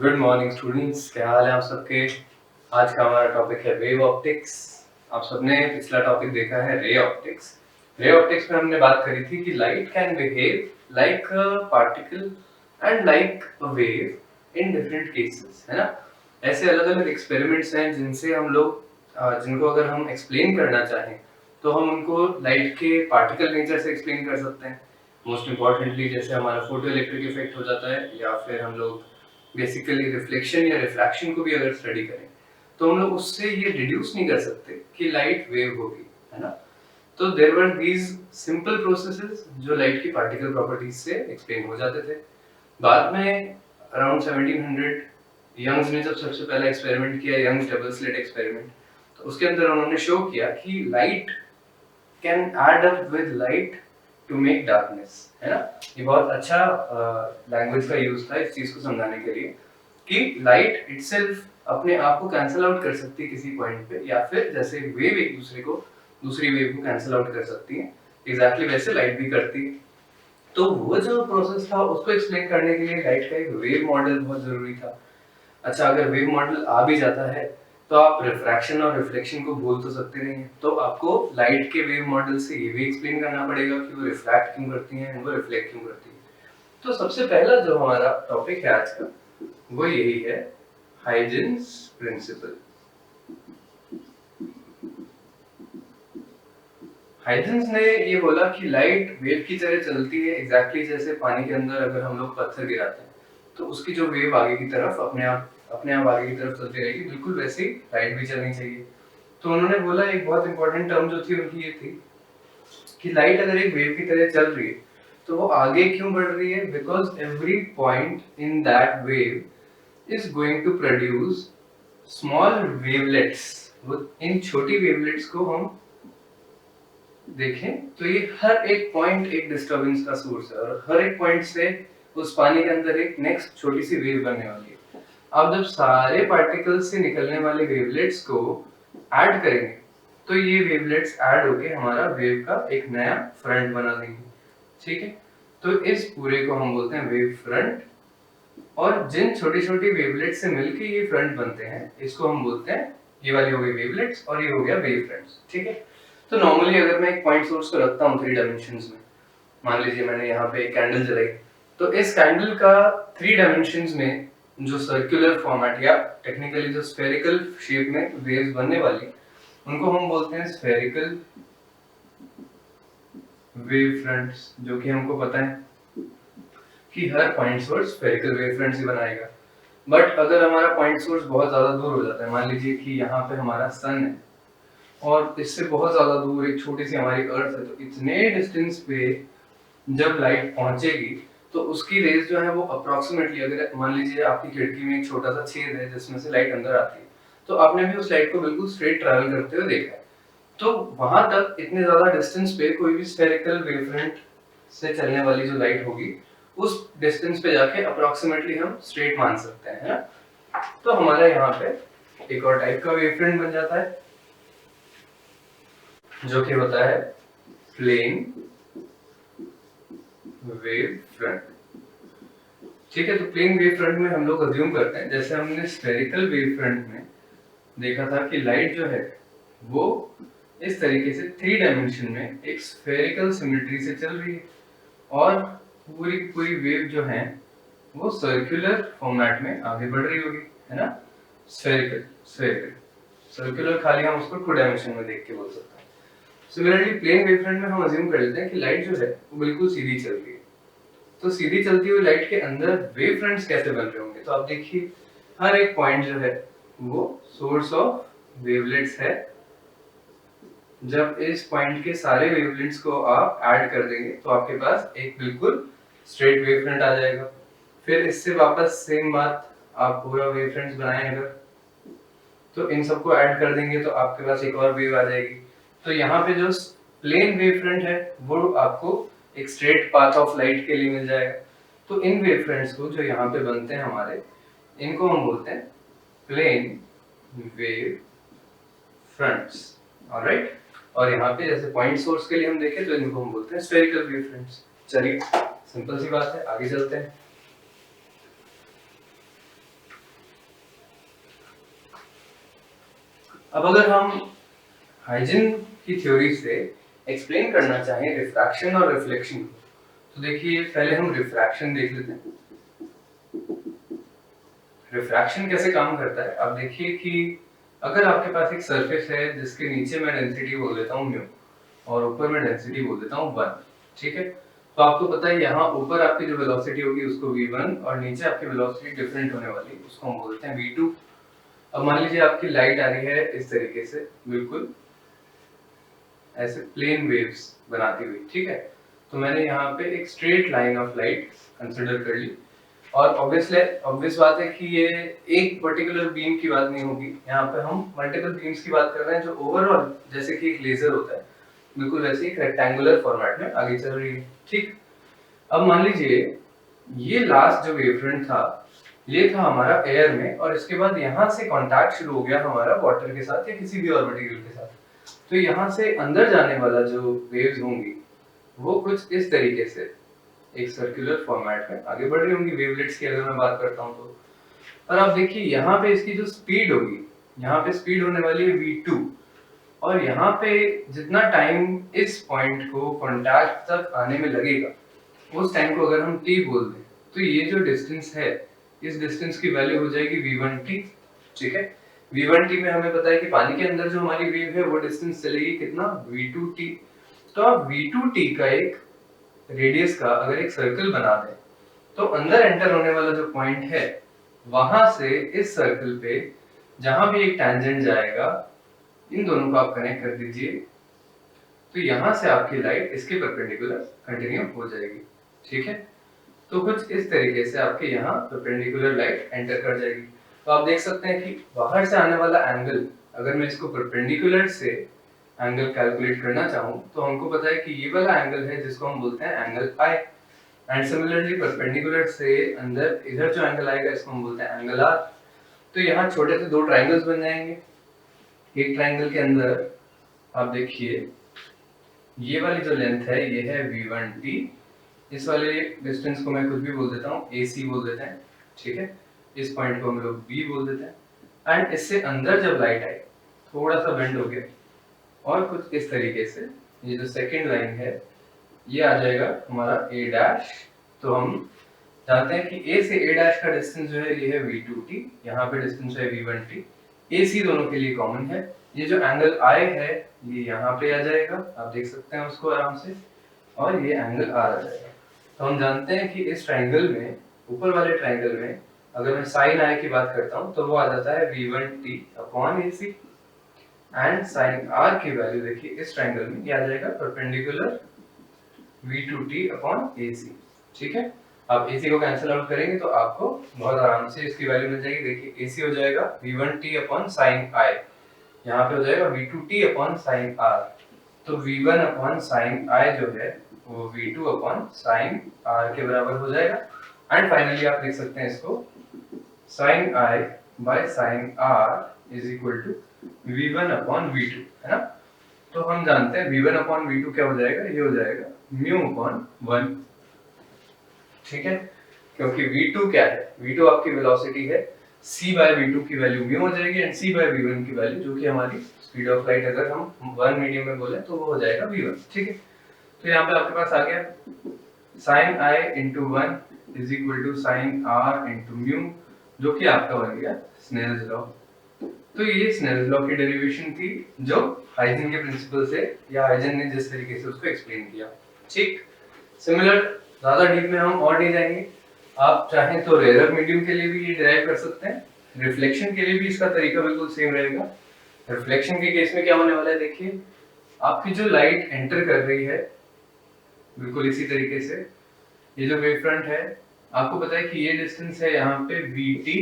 Good morning students, क्या हाल है आप सबके। आज का हमारा टॉपिक है वेव ऑप्टिक्स। आप सबने पिछला टॉपिक देखा है रे ऑप्टिक्स। रे ऑप्टिक्स में हमने बात करी थी कि light can behave like a particle and like a wave in different cases, है ना। ऐसे अलग अलग एक्सपेरिमेंट्स हैं जिनसे हम लोग जिनको अगर हम एक्सप्लेन करना चाहें तो हम उनको लाइट के पार्टिकल नेचर से एक्सप्लेन कर सकते हैं। मोस्ट इम्पॉर्टेंटली जैसे हमारा फोटो इलेक्ट्रिक इफेक्ट हो जाता है, या फिर हम लोग बेसिकली रिफ्लेक्शन या रिफ्रैक्शन को भी अगर स्टडी करें तो हम लोग उससे ये डिड्यूस नहीं कर सकते कि लाइट वेव होगी, है ना। तो there were these simple processes जो लाइट की पार्टिकल प्रॉपर्टीज से एक्सप्लेन हो जाते थे। बाद में अराउंड 1700 यंग्स ने जब सबसे पहला एक्सपेरिमेंट किया, यंग्स डबल स्लिट एक्सपेरिमेंट, तो उसके अंदर उन्होंने शो किया कि light can add up with light to make darkness, है ना। ये बहुत अच्छा लैंग्वेज का यूज था इस चीज को समझाने के लिए कि लाइट इटसेल्फ अपने आप को कैंसिल आउट कर सकती है किसी पॉइंट पे, या फिर जैसे वेव एक दूसरी वेव को कैंसिल आउट कर सकती है, एग्जैक्टली वैसे लाइट भी करती है। तो वो जो प्रोसेस था उसको एक्सप्लेन करने के लिए लाइट का एक वेव मॉडल बहुत जरूरी था। अच्छा, अगर वेव मॉडल आ भी जाता है तो आप रिफ्रैक्शन और रिफ्लेक्शन को भूल तो सकते नहीं हैं, तो आपको लाइट के वेव मॉडल से ये भी एक्सप्लेन करना पड़ेगा कि वो रिफ्रैक्ट क्यों करती हैं, वो रिफ्लेक्ट क्यों करती हैं। तो सबसे पहला जो हमारा टॉपिक है आज का वो यही है, हाइजेंस प्रिंसिपल। हाइजेंस ने ये बोला कि लाइट वेव की तरह चलती है, एग्जैक्टली जैसे पानी के अंदर अगर हम लोग पत्थर गिराते हैं तो उसकी जो वेव आगे की तरफ अपने आप आगे की तरफ चलती रहेगी, बिल्कुल वैसे ही लाइट भी चलनी चाहिए। तो उन्होंने बोला, एक बहुत इंपॉर्टेंट टर्म जो थी उनकी ये थी कि लाइट अगर एक वेव की तरह चल रही है तो वो आगे क्यों बढ़ रही है, because every point in that wave is going to produce small wavelets. इन छोटी वेवलेट्स को हम देखें तो ये हर एक पॉइंट एक डिस्टरबेंस का सोर्स है, और हर एक पॉइंट से उस पानी के अंदर एक नेक्स्ट छोटी सी वेव बनने वाली है। अब जब सारे पार्टिकल्स से निकलने वाले वेवलेट्स को ऐड करेंगे तो ये वेवलेट्स ऐड होके हमारा वेव का एक नया फ्रंट बना देंगे, ठीक है। तो इस पूरे को हम बोलते हैं वेव फ्रंट, और जिन छोटी छोटी वेवलेट्स से मिलके ये फ्रंट बनते हैं इसको हम बोलते हैं, ये वाली हो गई वेवलेट्स और ये हो गया वेव फ्रंट्स, ठीक है। तो नॉर्मली अगर मैं एक पॉइंट सोर्स को रखता हूँ 3 डायमेंशंस में, मान लीजिए मैंने यहाँ पे एक कैंडल जलाई, तो इस कैंडल का 3 डायमेंशंस में जो सर्कुलर फॉर्मेट या टेक्निकली जो स्फेरिकल शेप में वेव्स बनने वाली, उनको हम बोलते हैं स्फेरिकल वेव फ्रंट्स, जो कि हमको पता है कि हर point source spherical wave fronts ही बनाएगा। बट अगर हमारा पॉइंट सोर्स बहुत ज्यादा दूर हो जाता है, मान लीजिए कि यहाँ पे हमारा सन है और इससे बहुत ज्यादा दूर एक छोटी सी हमारी अर्थ है, तो इतने डिस्टेंस पे जब लाइट पहुंचेगी तो उसकी रेज जो है वो अप्रोक्सीमेटली, अगर मान लीजिए आपकी खिड़की में एक छोटा सा छेद है जिसमें से लाइट अंदर आती है, तो आपने भी उस लाइट को बिल्कुल स्ट्रेट ट्रैवल करते हुए देखा है। तो वहां तक इतने ज्यादा डिस्टेंस पे कोई भी स्फेरिकल वेवफ्रंट से चलने वाली जो लाइट होगी उस डिस्टेंस पे जाके अप्रोक्सीमेटली हम स्ट्रेट मान सकते हैं, है ना। तो हमारा यहाँ पे एक और टाइप का वेवफ्रंट बन जाता है जो कि होता है प्लेन वेव फ्रंट, ठीक है। तो प्लेन वेव फ्रंट में हम लोग अज्यूम करते हैं, जैसे हमने स्फेरिकल वेव फ्रंट में देखा था कि लाइट जो है वो इस तरीके से 3 डायमेंशन में एक स्फेरिकल सिमेट्री से चल रही है, और पूरी पूरी वेव जो है वो सर्कुलर फॉर्मेट में आगे बढ़ रही होगी, है ना। स्फेरिकल स्फेरिकल सर्कुलर खाली हम उसको 2 डायमेंशन में देख के बोल सकते हैं। सिमिलरली प्लेन वेव फ्रंट में हम अज्यूम कर लेते हैं कि लाइट जो है वो बिल्कुल सीधी चल रही है। तो सीधी चलती हुई लाइट के अंदर वेव फ्रंट्स कैसे बन रहे होंगे, तो आप देखिए हर एक पॉइंट जो है वो सोर्स ऑफ वेवलेट्स है। जब इस पॉइंट के सारे वेवलेट्स को आप ऐड कर देंगे तो आपके पास एक बिल्कुल स्ट्रेट वेव फ्रंट आ जाएगा। फिर इससे वापस सेम बात, आप पूरा वेव फ्रंट्स बनाएं अगर, तो इन सबको ऐड कर देंगे तो आपके पास एक और वेव आ जाएगी। तो यहाँ पे जो प्लेन वेव फ्रंट है वो आपको एक स्ट्रेट पाथ ऑफ लाइट के लिए मिल जाएगा। तो इन वेव फ्रंट्स को जो यहाँ पे बनते हैं हमारे, इनको हम बोलते हैं प्लेन वेव फ्रंट्स, ऑलराइट। और यहाँ पे जैसे पॉइंट सोर्स के लिए हम देखें तो इनको हम बोलते हैं स्फेरिकल वेव फ्रंट्स। चलिए सिंपल सी बात है, आगे चलते हैं। अब अगर हम हाइजन की थ्योरी से एक्सप्लेन करना चाहें रिफ्रैक्शन और रिफ्लेक्शन को, तो देखिए पहले हम रिफ्रैक्शन देख लेते हैं। रिफ्रैक्शन कैसे काम करता है, आप देखिए कि अगर आपके पास एक सरफेस है जिसके नीचे मैं डेंसिटी बोल देता हूँ म्यू और ऊपर मैं डेंसिटी बोल देता हूँ 1, ठीक है। तो आपको पता है यहाँ ऊपर आपकी जो वेलोसिटी होगी उसको v1 और नीचे आपकी वेलोसिटी डिफरेंट होने वाली है उसको हम बोलते हैं v2। अब मान लीजिए आपकी लाइट आ रही है इस तरीके से, बिल्कुल ऐसे प्लेन वेव्स बनाती हुई, ठीक है। तो मैंने यहाँ पे एक straight line of light consider कर ली और ऑब्वियस बात है कि ये एक पर्टिकुलर बीम की बात नहीं होगी, यहाँ पे हम मल्टीपल बीम्स की बात कर रहे हैं जो ओवरऑल जैसे कि एक लेजर होता है बिल्कुल वैसे एक रेक्टेंगुलर फॉर्मेट में आगे चल रही है, ठीक। अब मान लीजिए ये लास्ट जो वेवफ्रंट था ये था हमारा एयर में और इसके बाद यहाँ से कांटेक्ट शुरू हो गया हमारा वाटर के साथ या किसी भी और मटेरियल के साथ। तो यहाँ से अंदर जाने वाला जो वेव्स होंगी वो कुछ इस तरीके से एक सर्कुलर फॉर्मेट में आगे बढ़ रही होंगी वेवलेट्स की अगर मैं बात करता हूँ तो। और आप देखिए यहाँ पे इसकी जो स्पीड होगी, यहाँ पे स्पीड होने वाली है v2 और यहाँ पे जितना टाइम इस पॉइंट को कांटेक्ट तक आने में लगेगा उस टाइम को अगर हम t बोल दें तो ये जो डिस्टेंस है इस डिस्टेंस की वैल्यू हो जाएगी v1t, ठीक है। v1t में हमें पता है कि पानी के अंदर जो हमारी वेव है वो डिस्टेंस चलेगी कितना v2t। तो आप v2t का एक रेडियस का अगर एक सर्कल बना दें तो अंदर एंटर होने वाला जो पॉइंट है वहां से इस सर्कल पे जहां भी एक टैंजेंट जाएगा इन दोनों को आप कनेक्ट कर दीजिए तो यहाँ से आपकी लाइट इसके परपेंडिकुलर कंटिन्यू हो जाएगी, ठीक है। तो कुछ इस तरीके से आपके यहाँ परपेंडिकुलर लाइट एंटर कर जाएगी। तो आप देख सकते हैं कि बाहर से आने वाला एंगल अगर मैं इसको परपेंडिकुलर से एंगल कैलकुलेट करना चाहूँ तो हमको पता है कि ये वाला एंगल है जिसको हम बोलते हैं angle I and similarly perpendicular से अंदर इधर जो एंगल आएगा इसको हम बोलते हैं एंगल आर। तो यहाँ छोटे से दो ट्राइंगल्स बन जाएंगे। एक ट्राइंगल के अंदर आप देखिए ये वाली जो लेंथ है ये है v1t, इस वाले डिस्टेंस को मैं कुछ भी बोल देता हूँ ac बोल देते हैं, ठीक है। इस पॉइंट को हम लोग b बोल देते हैं एंड इससे अंदर जब लाइट आई थोड़ा सा बेंड हो गया और कुछ इस तरीके से ये जो सेकंड लाइन है ये आ जाएगा हमारा a डैश। तो हम जानते हैं कि a से a डैश का डिस्टेंस जो है ये है v2t, यहाँ पे डिस्टेंस है v1t, ac दोनों के लिए कॉमन है। ये जो एंगल I है ये यहाँ पे आ जाएगा, आप देख सकते हैं उसको आराम से, और ये एंगल R आ जाएगा। तो हम जानते हैं कि इस ट्राइंगल में ऊपर वाले ट्राइंगल में अगर मैं साइन I की बात करता हूँ तो वो आ जाता है v1t upon ac and sine R की वैल्यू देखिए इस ट्राइंगल में ये आ जाएगा परपेंडिकुलर v2t अपॉन ac, ठीक है। आप ac को कैंसिल आउट करेंगे तो आपको बहुत आराम से इसकी वैल्यू मिल जाएगी। देखिए ac हो जाएगा v1t अपॉन साइन I, यहाँ पे हो जाएगा v2t अपॉन साइन R। तो v1 अपॉन साइन I जो है वो v2 अपॉन साइन R के बराबर हो जाएगा एंड फाइनली आप लिख सकते हैं इसको sine I by sine R is equal to v1 upon v2, है ना। तो हम जानते हैं v1 अपॉन v2 क्या हो जाएगा, ये हो जाएगा म्यू अपॉन 1, ठीक है। क्योंकि v2 क्या है, v2 आपकी वेलोसिटी है, c बाय v2 की वैल्यू म्यू हो जाएगी एंड c बाय v1 की वैल्यू जो कि हमारी स्पीड ऑफ लाइट अगर हम 1 मीडियम में बोले तो वो हो जाएगा v1, ठीक है। तो यहाँ पे आपके पास आ गया sin I into 1 is equal to sin R into mu, जो कि आपका बन गया स्नेल्स लॉ। तो ये स्नेल्स लॉ की डेरिवेशन थी जो हाइजन के प्रिंसिपल से या हाइजन ने जिस तरीके से उसको एक्सप्लेन किया, ठीक। सिमिलर ज्यादा डीप में हम और नहीं जाएंगे, आप चाहें तो रेयर मीडियम के लिए भी ये डिराइव कर सकते हैं, रिफ्लेक्शन के लिए भी इसका तरीका बिल्कुल सेम रहेगा। रिफ्लेक्शन के केस में क्या होने वाला है, देखिए आपकी जो लाइट एंटर कर रही है बिल्कुल इसी तरीके से ये जो वेव फ्रंट है आपको पता है कि ये डिस्टेंस है यहाँ पे vt,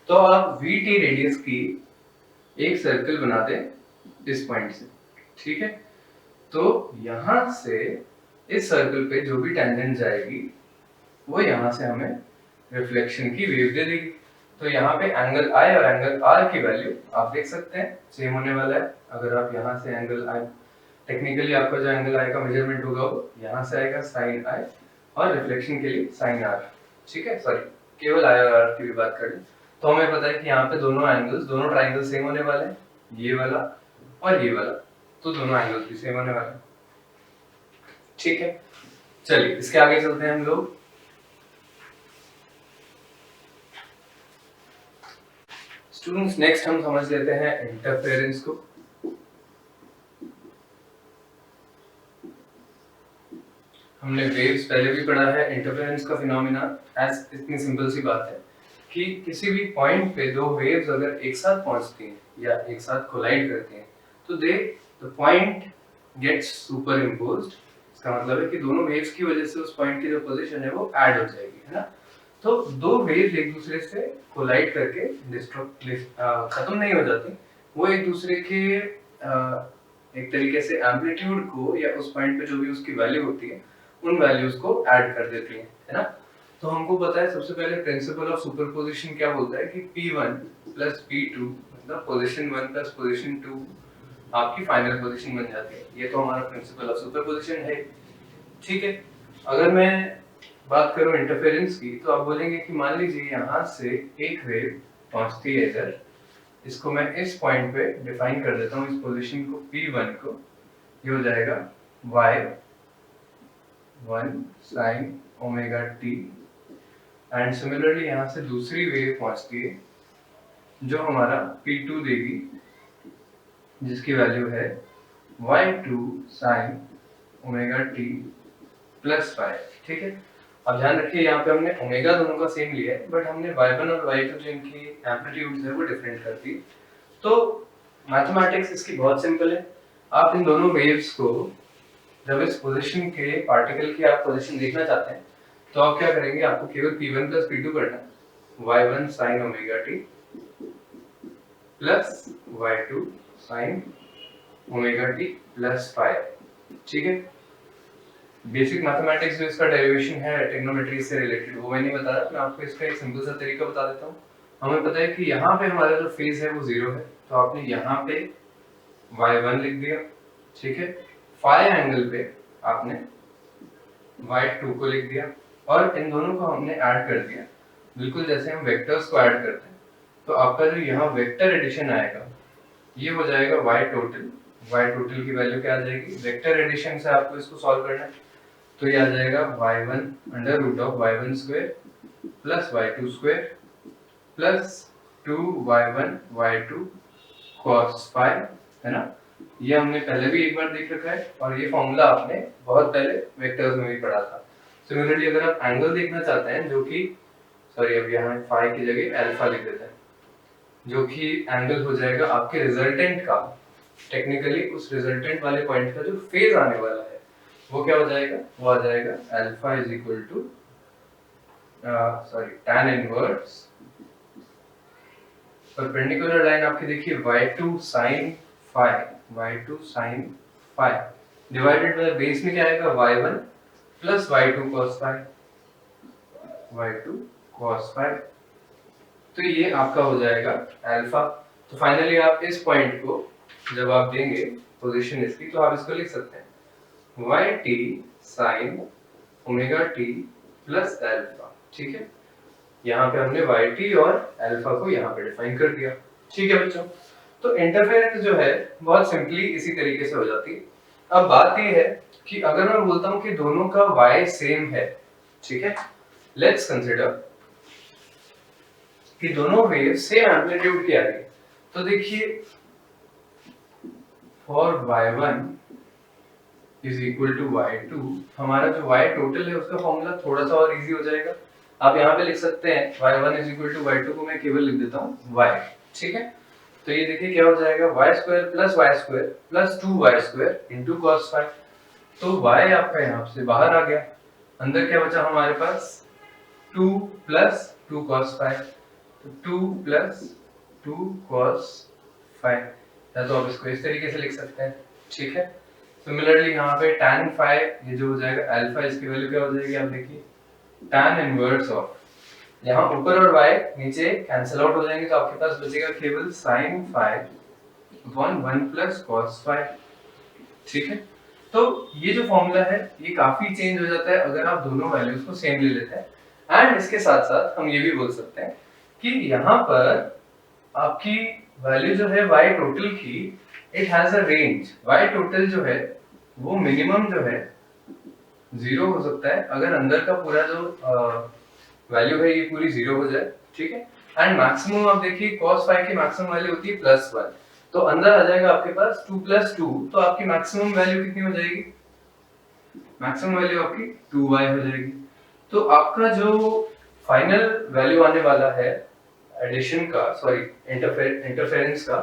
तो आप vt रेडियस की एक सर्कल बना दें इस पॉइंट से, ठीक है। तो यहाँ से इस सर्कल पे जो भी टेंजेंट जाएगी वो यहाँ से हमें रिफ्लेक्शन की वेव दे देगी। तो यहाँ पे एंगल I और एंगल R की वैल्यू आप देख सकते हैं सेम होने वाला है। अगर आप यहाँ से एंगल I, टेक्निकली आपका जो एंगल I का मेजरमेंट होगा वो यहाँ से आएगा साइन I और रिफ्लेक्शन के लिए साइन R, ठीक है। सॉरी केवल I और R की भी बात करें तो हमें पता है कि यहाँ पे दोनों एंगल्स दोनों ट्राइंगल सेम होने वाले हैं, ये वाला और ये वाला, तो दोनों एंगल्स भी सेम होने वाले हैं। ठीक है, चलिए इसके आगे चलते हैं हम लोग। स्टूडेंट्स नेक्स्ट हम समझ लेते हैं इंटरफेरेंस को। हमने वेव्स पहले भी पढ़ा है। इंटरफेरेंस का फिनोमेना एज इतनी सिंपल सी बात है कि किसी भी पॉइंट पे दो वेव्स अगर एक साथ पहुंचती हैं या एक साथ कोलाइड करती हैं तो the point gets superimposed. इसका मतलब है कि दोनों वेव्स की वजह से उस पॉइंट की जो पोजीशन है वो ऐड हो जाएगी, है ना। तो दो वेव्स एक दूसरे से कोलाइड करके खत्म नहीं हो जाती, वो एक दूसरे के एक तरीके से एम्पलीट्यूड को या उस पॉइंट पे जो भी उसकी वैल्यू होती है उन वैल्यूज को ऐड कर देती है ना। तो हमको पता है सबसे पहले प्रिंसिपल ऑफ सुपरपोजिशन क्या बोलता है कि P1 प्लस P2 मतलब पोजीशन 1 प्लस पोजीशन 2 आपकी फाइनल पोजीशन बन जाती है। ये तो हमारा प्रिंसिपल ऑफ सुपरपोजिशन है। ठीक है, अगर मैं बात करूं इंटरफेरेंस की तो आप बोलेंगे कि मान लीजिए यहाँ से एक वेव पहुंचती है इधर, इसको मैं इस पॉइंट पे डिफाइन कर देता हूँ, इस पोजीशन को P1 को, ये हो जाएगा y1 sin omega t। And similarly यहाँ से दूसरी वेव पहुंचती है जो हमारा P2 देगी, जिसकी वैल्यू है y2 sin omega t plus 5। ठीक है, अब ध्यान रखिए यहाँ पे हमने ओमेगा दोनों का सेम लिया है, बट हमने y1 और y2 जो इनकी एम्पलीट्यूड्स है वो डिफरेंट कर दी। तो मैथमेटिक्स इसकी बहुत सिंपल है। आप इन दोनों वेव्स को जब इस पोजीशन के पार्टिकल की आप पोजीशन देखना चाहते हैं तो आप क्या करेंगे, आपको केवल P1 प्लस P2 करना है, y1 sin omega t plus y2 sin omega t plus 5। ठीक है, बेसिक मैथमेटिक्स जो इसका डेरिवेशन है ट्रिग्नोमेट्री से रिलेटेड वो मैं नहीं बता रहा, मैं आपको इसका एक सिंपल सा तरीका बता देता हूँ। हमें पता है कि यहाँ पे हमारा जो फेज है वो 0 है, तो आपने यहाँ पे y1 लिख दिया। ठीक है, फाई एंगल पे आपने y2 को लिख दिया और इन दोनों को हमने ऐड कर दिया, बिल्कुल जैसे हम वेक्टर्स को ऐड करते हैं। तो आपका जो यहाँ वेक्टर एडिशन आएगा ये हो जाएगा y टोटल की वैल्यू क्या आ जाएगी, वेक्टर एडिशन से आपको इसको सॉल्व करना है, तो ये आ जाएगा y1 under root of y1 square plus y2 square plus 2y1 y2 cos 5, है ना। ये हमने पहले भी एक बार देख रखा है और ये फॉर्मूला आपने बहुत पहले वेक्टर्स में भी पढ़ा था। सिमिलरली अगर आप एंगल देखना चाहते हैं जो कि सॉरी अब यहाँ फाई की जगह अल्फा लिख देते हैं, जो कि एंगल हो जाएगा आपके रिजल्टेंट का, टेक्निकली उस रिजल्टेंट वाले पॉइंट का जो फेज आने वाला है वो क्या हो जाएगा, वो आ जाएगा alpha is equal to tan inverse perpendicular line आपकी देखिए y2 sin phi divided by base में क्या आएगा y1 plus y2 cos phi। तो ये आपका हो जाएगा अल्फा। तो फाइनली आप इस पॉइंट को जब आप देंगे पोजीशन इसकी तो आप इसको लिख सकते हैं yt sin omega t plus alpha. ठीक है, यहाँ पे हमने yt और अल्फा को यहाँ पे डिफाइन कर दिया। ठीक है बच्चों, तो इंटरफेरेंस जो है बहुत सिंपली इसी तरीके से हो जाती है। अब बात ये है कि अगर मैं बोलता हूँ कि दोनों का y सेम है, ठीक है, लेट्स कंसिडर कि दोनों वेव सेम एम्पलीट्यूड की आ रही है, तो देखिए for y1 is equal to y2 हमारा जो y टोटल है उसका फॉर्मूला थोड़ा सा और इजी हो जाएगा। आप यहाँ पे लिख सकते हैं y1 is equal to y2 को मैं केवल लिख देता हूँ y। ठीक है, तो ये देखिए क्या हो जाएगा y square plus 2y square into cos phi। तो y आपका यहाँ से बाहर आ गया, अंदर क्या बचा हमारे पास 2 प्लस 2 cos phi, तो 2 प्लस 2 cos phi, या तो आप इसको इस तरीके से लिख सकते हैं। ठीक है, सिमिलरली यहाँ पे tan phi ये जो हो जाएगा अल्फा, इसकी वैल्यू क्या हो जाएगी आप देखिए tan इनवर्स ऑफ, यहाँ ऊपर और y नीचे कैंसिल आउट हो जाएंगे तो आपके पास बचेगा केवल sin phi upon 1 plus cos phi। ठीक है, तो ये जो फॉर्मूला है ये काफी चेंज हो जाता है अगर आप दोनों वैल्यूज को सेम ले लेते हैं। एंड इसके साथ साथ हम ये भी बोल सकते हैं कि यहाँ पर आपकी वैल्यू जो है y टोटल की it has a range. y total जो है वो मिनिमम जो है 0 हो सकता है अगर अंदर का पूरा जो वैल्यू है ये पूरी 0 हो जाए, ठीक है। एंड मैक्सिमम आप देखिए cos फाई की मैक्सिमम वैल्यू होती है +1, तो अंदर आ जाएगा आपके पास 2 + 2, तो आपकी मैक्सिमम वैल्यू कितनी हो जाएगी? मैक्सिमम वैल्यू आपकी 2y हो जाएगी। तो आपका जो फाइनल वैल्यू आने वाला है एडिशन का, सॉरी इंटरफेरेंस का,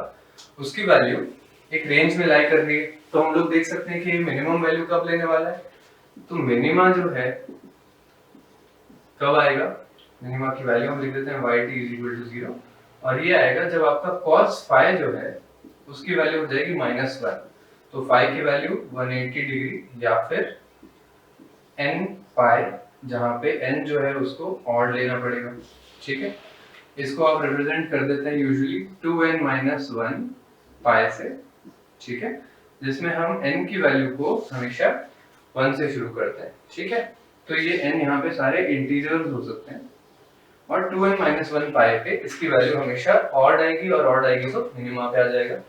उसकी वैल्यू एक रेंज में लाई कर रही है। तो हम लोग देख सकते हैं कि मिनिमम वैल्यू कब लेने वाला है, तो मिनिमा जो है कब आएगा, मिनिमा की वैल्यू हम लिख देते हैं yt = 0, और ये आएगा जब आपका cos फाई जो है उसकी वैल्यू हो जाएगी -1, तो फाई की वैल्यू 180 डिग्री या फिर n पाई, जहां पे n जो है उसको ऑड लेना पड़ेगा, ठीक है। इसको आप रिप्रेजेंट कर देते हैं यूजुअली 2n - 1 पाई से, ठीक है, जिसमें हम n की वैल्यू को हमेशा 1 से शुरू करते हैं, ठीक है। तो ये n यहाँ पे सारे इंटीजर्स हो सकते हैं, और 2n - 1 पाई पे इसकी वैल्यू हमेशा ऑड आएगी, और ऑड आएगी तो मिनिमा पे आ जाएगा।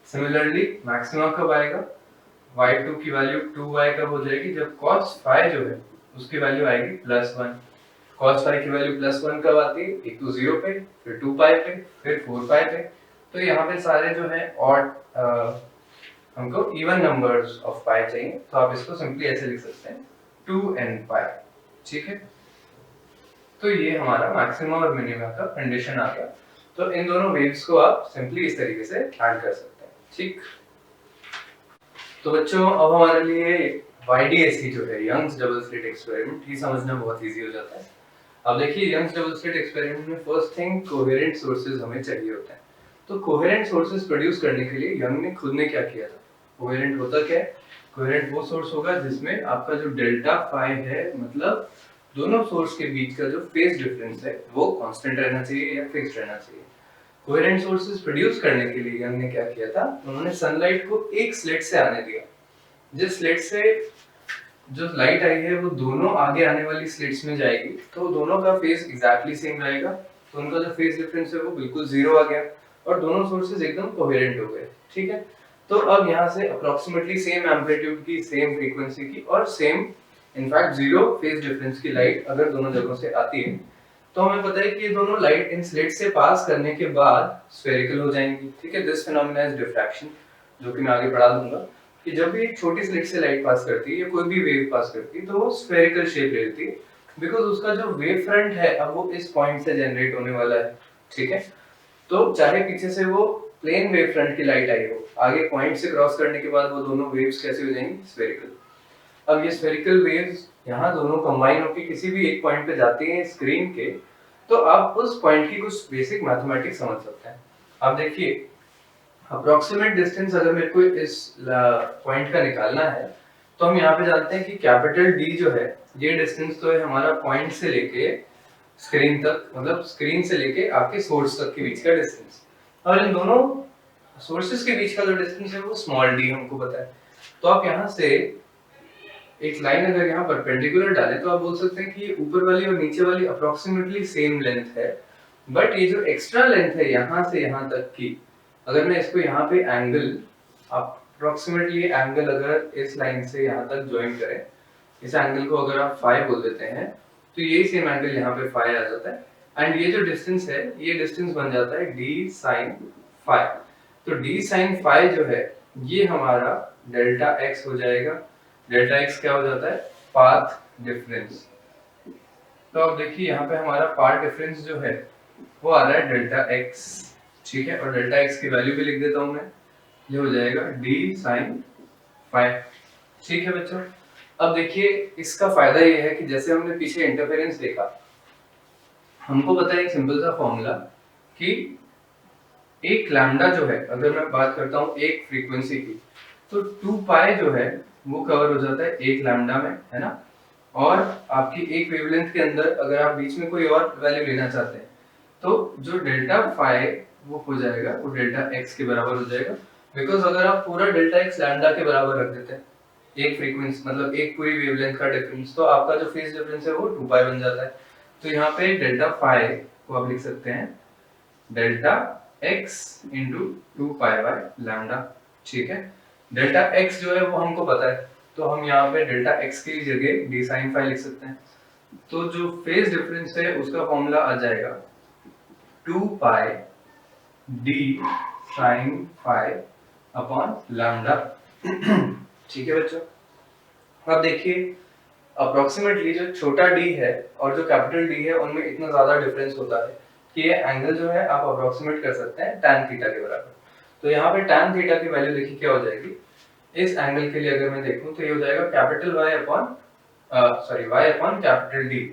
सिमिलरली मैक्सिमा कब आएगा, y2 की वैल्यू 2y कब हो जाएगी, जब cos फाई जो है उसकी वैल्यू आएगी +1। cos फाई की वैल्यू +1 कब आती है, एक तो 0 पे, फिर 2 पाई पे, फिर 4 पाई पे। तो यहाँ पे सारे जो है ऑड, हमको इवन नंबर्स ऑफ पाई चाहिए, तो आप इसको सिंपली ऐसे लिख सकते हैं 2n पाई, ठीक है। तो ये हमारा मैक्सिमा और मिनिमा का कंडीशन आ गया। तो इन दोनों वेव्स को आप सिंपली इस तरीके से ऐड कर सकते हैं, ठीक। तो बच्चों अब हमारे लिए YDSE जो है, यंग्स डबल स्लिट एक्सपेरिमेंट, ये समझना बहुत इजी हो जाता है। अब देखिए यंग्स डबल स्लिट एक्सपेरिमेंट में फर्स्ट थिंग कोहेरेंट सोर्सेज हमें चाहिए होते हैं। तो कोहेरेंट सोर्सेज प्रोड्यूस करने के लिए यंग ने खुद ने क्या किया था, कोहेरेंट होता क्या है, कोहेरेंट वो सोर्स होगा जिसमें आपका जो डेल्टा फाई है, मतलब दोनों सोर्स के बीच का जो फेज डिफरेंस है वो कांस्टेंट रहना चाहिए या फिक्स्ड रहना चाहिए। कोहेरेंट सोर्सेज प्रोड्यूस करने के लिए यंग ने क्या किया था, उन्होंने सनलाइट को एक स्लिट से आने दिया। जिस स्लिट से जो लाइट आई है वो दोनों आगे आने वाली स्लिट्स में जाएगी, तो दोनों का फेज एग्जैक्टली सेम रहेगा, तो उनका जो फेज डिफरेंस है वो बिल्कुल 0 आ गया, और दोनों सोर्सेज एकदम कोहेरेंट हो गए, ठीक है। तो अब यहाँ से अप्रोक्सीमेटली सेम एम्पलीट्यूड की, सेम फ्रीक्वेंसी की, और सेम इनफैक्ट 0 फेज डिफरेंस की लाइट अगर दोनों जगहों से आती है, तो हमें पता है कि ये दोनों लाइट इन स्लिट से पास करने के बाद स्फेरिकल हो जाएंगी, ठीक है। दिस फिनोमेना इज डिफ्रैक्शन, जो कि मैं आगे पढ़ा दूंगा कि जब भी एक छोटी स्लिट से लाइट पास करती है या कोई भी वेव पास करती है, तो वो स्फेरिकल शेप ले लेती है, बिकॉज उसका जो वेव फ्रंट है अब वो इस पॉइंट से जनरेट होने वाला है, ठीक है। तो चाहे पीछे से वो प्लेन वेव फ्रंट की लाइट आई हो, आगे पॉइंट से क्रॉस करने के बाद वो दोनों वेव्स कैसे हो जाएंगी, स्फेरिकल। अब ये स्फेरिकल वेव्स यहाँ दोनों कंबाइन होकर किसी भी एक पॉइंट पे जाती हैं स्क्रीन के, तो आप उस पॉइंट की कुछ बेसिक मैथमेटिक्स समझ सकते हैं। आप देखिए अप्रोक्सीमेट डिस्टेंस अगर मेरे को इस पॉइंट का निकालना है, तो हम यहाँ पे जानते हैं कि कैपिटल D जो है, ये डिस्टेंस तो है हमारा पॉइंट से लेके स्क्रीन तक, मतलब स्क्रीन से लेके आपके सोर्स तक के बीच का डिस्टेंस, और इन दोनों सोर्सेज के बीच का जो डिस्टेंस है वो स्मॉल d हमको पता है। तो आप यहाँ से एक लाइन अगर यहाँ परपेंडिकुलर डालें, तो आप बोल सकते हैं कि ये ऊपर वाली और नीचे वाली अप्रोक्सीमेटली सेम लेंथ है, बट ये जो एक्स्ट्रा लेंथ है यहाँ से यहाँ तक की, अगर मैं इसको यहाँ पे एंगल, अप्रोक्सीमेटली एंगल अगर इस लाइन से यहाँ तक ज्वाइन करें, इस एंगल को अगर आप फाई बोल देते हैं, तो यही सेम एंगल यहाँ पे फाई आ जाता है, एंड ये जो डिस्टेंस है ये डिस्टेंस बन जाता है d sin फाई। तो d sin फाई जो है ये हमारा डेल्टा x हो जाएगा। डेल्टा x क्या हो जाता है, पाथ डिफरेंस। तो अब देखिए यहाँ पे हमारा पाथ डिफरेंस जो है वो आ रहा है डेल्टा x, ठीक है, और डेल्टा x की वैल्यू भी लिख देता हूँ मैं, ये हो जाएगा d sin फाई, ठीक है बच्चों। अब देखिए इसका फायदा ये है कि जैसे हमने पीछे इंटरफेरेंस देखा, हमको पता है एक सिंपल सा फॉर्मूला कि एक लैम्डा जो है, अगर मैं बात करता हूँ एक फ्रीक्वेंसी की, तो 2 पाई जो है वो कवर हो जाता है एक लैम्डा में, है ना। और आपकी एक वेवलेंथ के अंदर अगर आप बीच में कोई और वैल्यू लेना चाहते हैं, तो जो डेल्टा फाई वो हो जाएगा, वो डेल्टा एक्स के बराबर हो जाएगा, बिकॉज अगर आप पूरा डेल्टा एक्स लैम्डा के बराबर रख देते हैं, एक फ्रीक्वेंसी मतलब एक पूरी वेवलेंथ का डिफरेंस, तो आपका जो फेज डिफरेंस है वो 2 पाई बन जाता है। तो यहाँ पे डेल्टा फाई को आप लिख सकते हैं डेल्टा x इंटू 2π/λ। ठीक है, डेल्टा x जो है वो हमको पता है, तो हम यहाँ पे डेल्टा x की जगह d sin phi लिख सकते हैं। तो जो फेज डिफरेंस है उसका फॉर्मूला आ जाएगा 2π d sin phi upon lambda. ठीक है बच्चों, अब देखिए अप्रोक्सीमेटली जो छोटा d है और जो कैपिटल D है उनमें इतना ज्यादा डिफरेंस होता है कि ये एंगल जो है आप अप्रोक्सीमेट कर सकते हैं tan थीटा के बराबर। तो यहाँ पे tan थीटा की वैल्यू देखिए क्या हो जाएगी, इस एंगल के लिए अगर मैं देखूं तो ये हो जाएगा capital Y upon y upon capital D।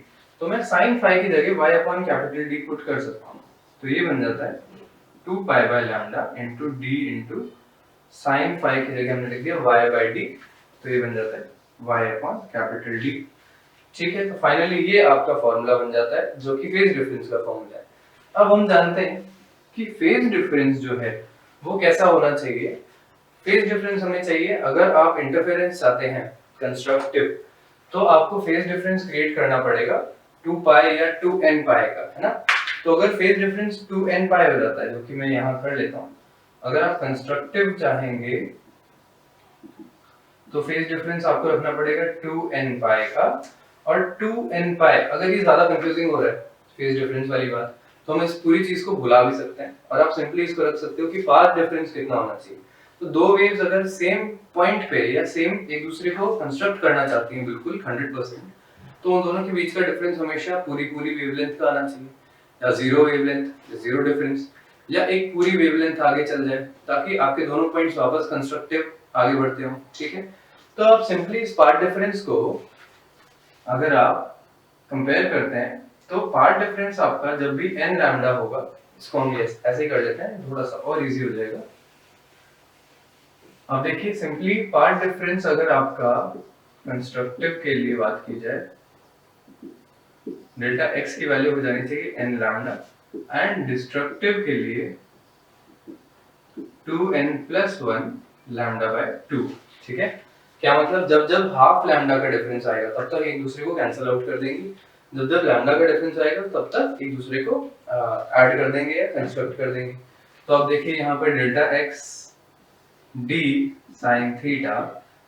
तो मैं sin phi की जगह y upon capital D put कर सकता हूँ, तो ये बन जाता है 2π/λ into d into sin phi की जगह हमने लिख दिया y/d, तो ये बन जाता है y अपॉन कैपिटल D। ठीक है, तो फाइनली ये आपका फॉर्मूला बन जाता है जो कि फेज डिफरेंस का फॉर्मूला है। अब हम जानते हैं कि फेज डिफरेंस जो है वो कैसा होना चाहिए। फेज डिफरेंस हमें चाहिए, अगर आप इंटरफेरेंस चाहते हैं कंस्ट्रक्टिव, तो आपको फेज डिफरेंस क्रिएट करना पड़ेगा 2π या 2n पाई का, है ना। तो अगर फेज डिफरेंस 2n पाई हो जाता है, जो कि मैं यहाँ कर लेता हूँ, अगर आप कंस्ट्रक्टिव चाहेंगे तो फेज डिफरेंस आपको रखना पड़ेगा 2n पाई का। और 2n पाई अगर ये ज्यादा कंफ्यूजिंग हो रहा है फेज डिफरेंस वाली बात, तो हम इस पूरी चीज को भुला भी सकते हैं और आप सिंपली इसको रख सकते हो कि पाथ डिफरेंस कितना होना चाहिए। तो दो वेव्स अगर सेम पॉइंट पे या सेम एक दूसरे को कंस्ट्रक्ट करना चाहती हैं बिल्कुल 100%, तो उन दोनों के बीच का डिफरेंस हमेशा पूरी पूरी वेवलेंथ का आना चाहिए, या जीरो वेवलेंथ या जीरो डिफरेंस, या एक पूरी वेवलेंथ आगे चल जाए ताकि आपके दोनों पॉइंट्स वापस कंस्ट्रक्टिव आगे बढ़ते हो। ठीक है, तो आप सिंपली इस पाथ डिफरेंस को अगर आप कंपेयर करते हैं तो पार्ट डिफरेंस आपका जब भी n लैम्डा होगा, इसको हम ऐसे ही कर लेते हैं, थोड़ा सा और इजी हो जाएगा। अब देखिए सिंपली पार्ट डिफरेंस अगर आपका कंस्ट्रक्टिव के लिए बात की जाए, डेल्टा x की वैल्यू हो जानी चाहिए n लैम्डा, एंड डिस्ट्रक्टिव के लिए 2n + 1 λ/2। ठीक है, क्या मतलब, जब जब हाफ लैम्डा का डिफरेंस आएगा तब तक एक दूसरे को कैंसिल आउट कर देंगे, जब जब लैम्डा का डिफरेंस आएगा तब तक एक दूसरे को ऐड कर देंगे या कंस्ट्रक्ट कर देंगे। तो अब देखिए यहाँ पर delta x d sin theta,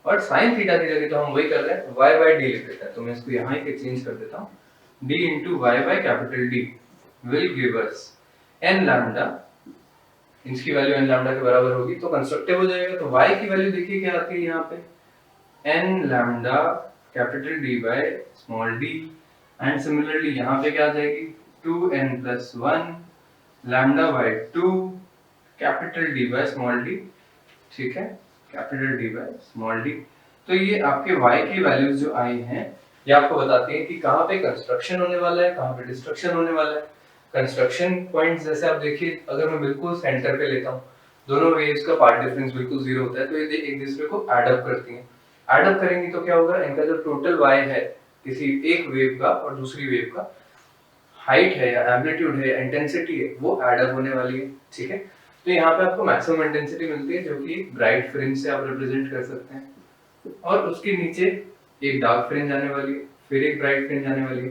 और sin थीटा की जगह तो हम वही कर रहे हैं y/d लिख देते हैं, तो मैं इसको यहाँ ही चेंज कर देता हूँ, d * y/D will give us n lambda, इसकी वैल्यू n लैम्डा के बराबर होगी तो कंस्ट्रक्टिव हो जाएगा। तो y की वैल्यू देखिए क्या आती है यहाँ पे, n lambda capital D by small d, and similarly यहाँ पे क्या आ जाएगी 2n + 1 λ/2 capital D by small d। ठीक है, capital D by small d। तो ये आपके y की वैल्यूज जो आई हैं ये आपको बताती हैं कि कहाँ पे कंस्ट्रक्शन होने वाला है, कहाँ पे डिस्ट्रक्शन होने वाला है। कंस्ट्रक्शन पॉइंट्स जैसे आप देखिए, अगर मैं बिल्कुल सेंटर पे लेता हूँ, दोनों वेव्स का पार्ट डिफरेंस बिल्कुल जीरो होता है, तो ये एक दूसरे को ऐड अप करती हैं। ऐड अप करेंगी तो क्या होगा, इनका जो टोटल y है किसी एक वेव का और दूसरी वेव का हाइट है या एम्पलीट्यूड है या इंटेंसिटी है, वो ऐड अप होने वाली है। ठीक है, तो यहाँ पे आपको मैक्सिमम इंटेंसिटी मिलती है जो कि ब्राइट फ्रिंज से आप रिप्रेजेंट कर सकते हैं, और उसके नीचे एक डार्क फ्रिंज आने वाली है, फिर एक ब्राइट फ्रिंज आने वाली है।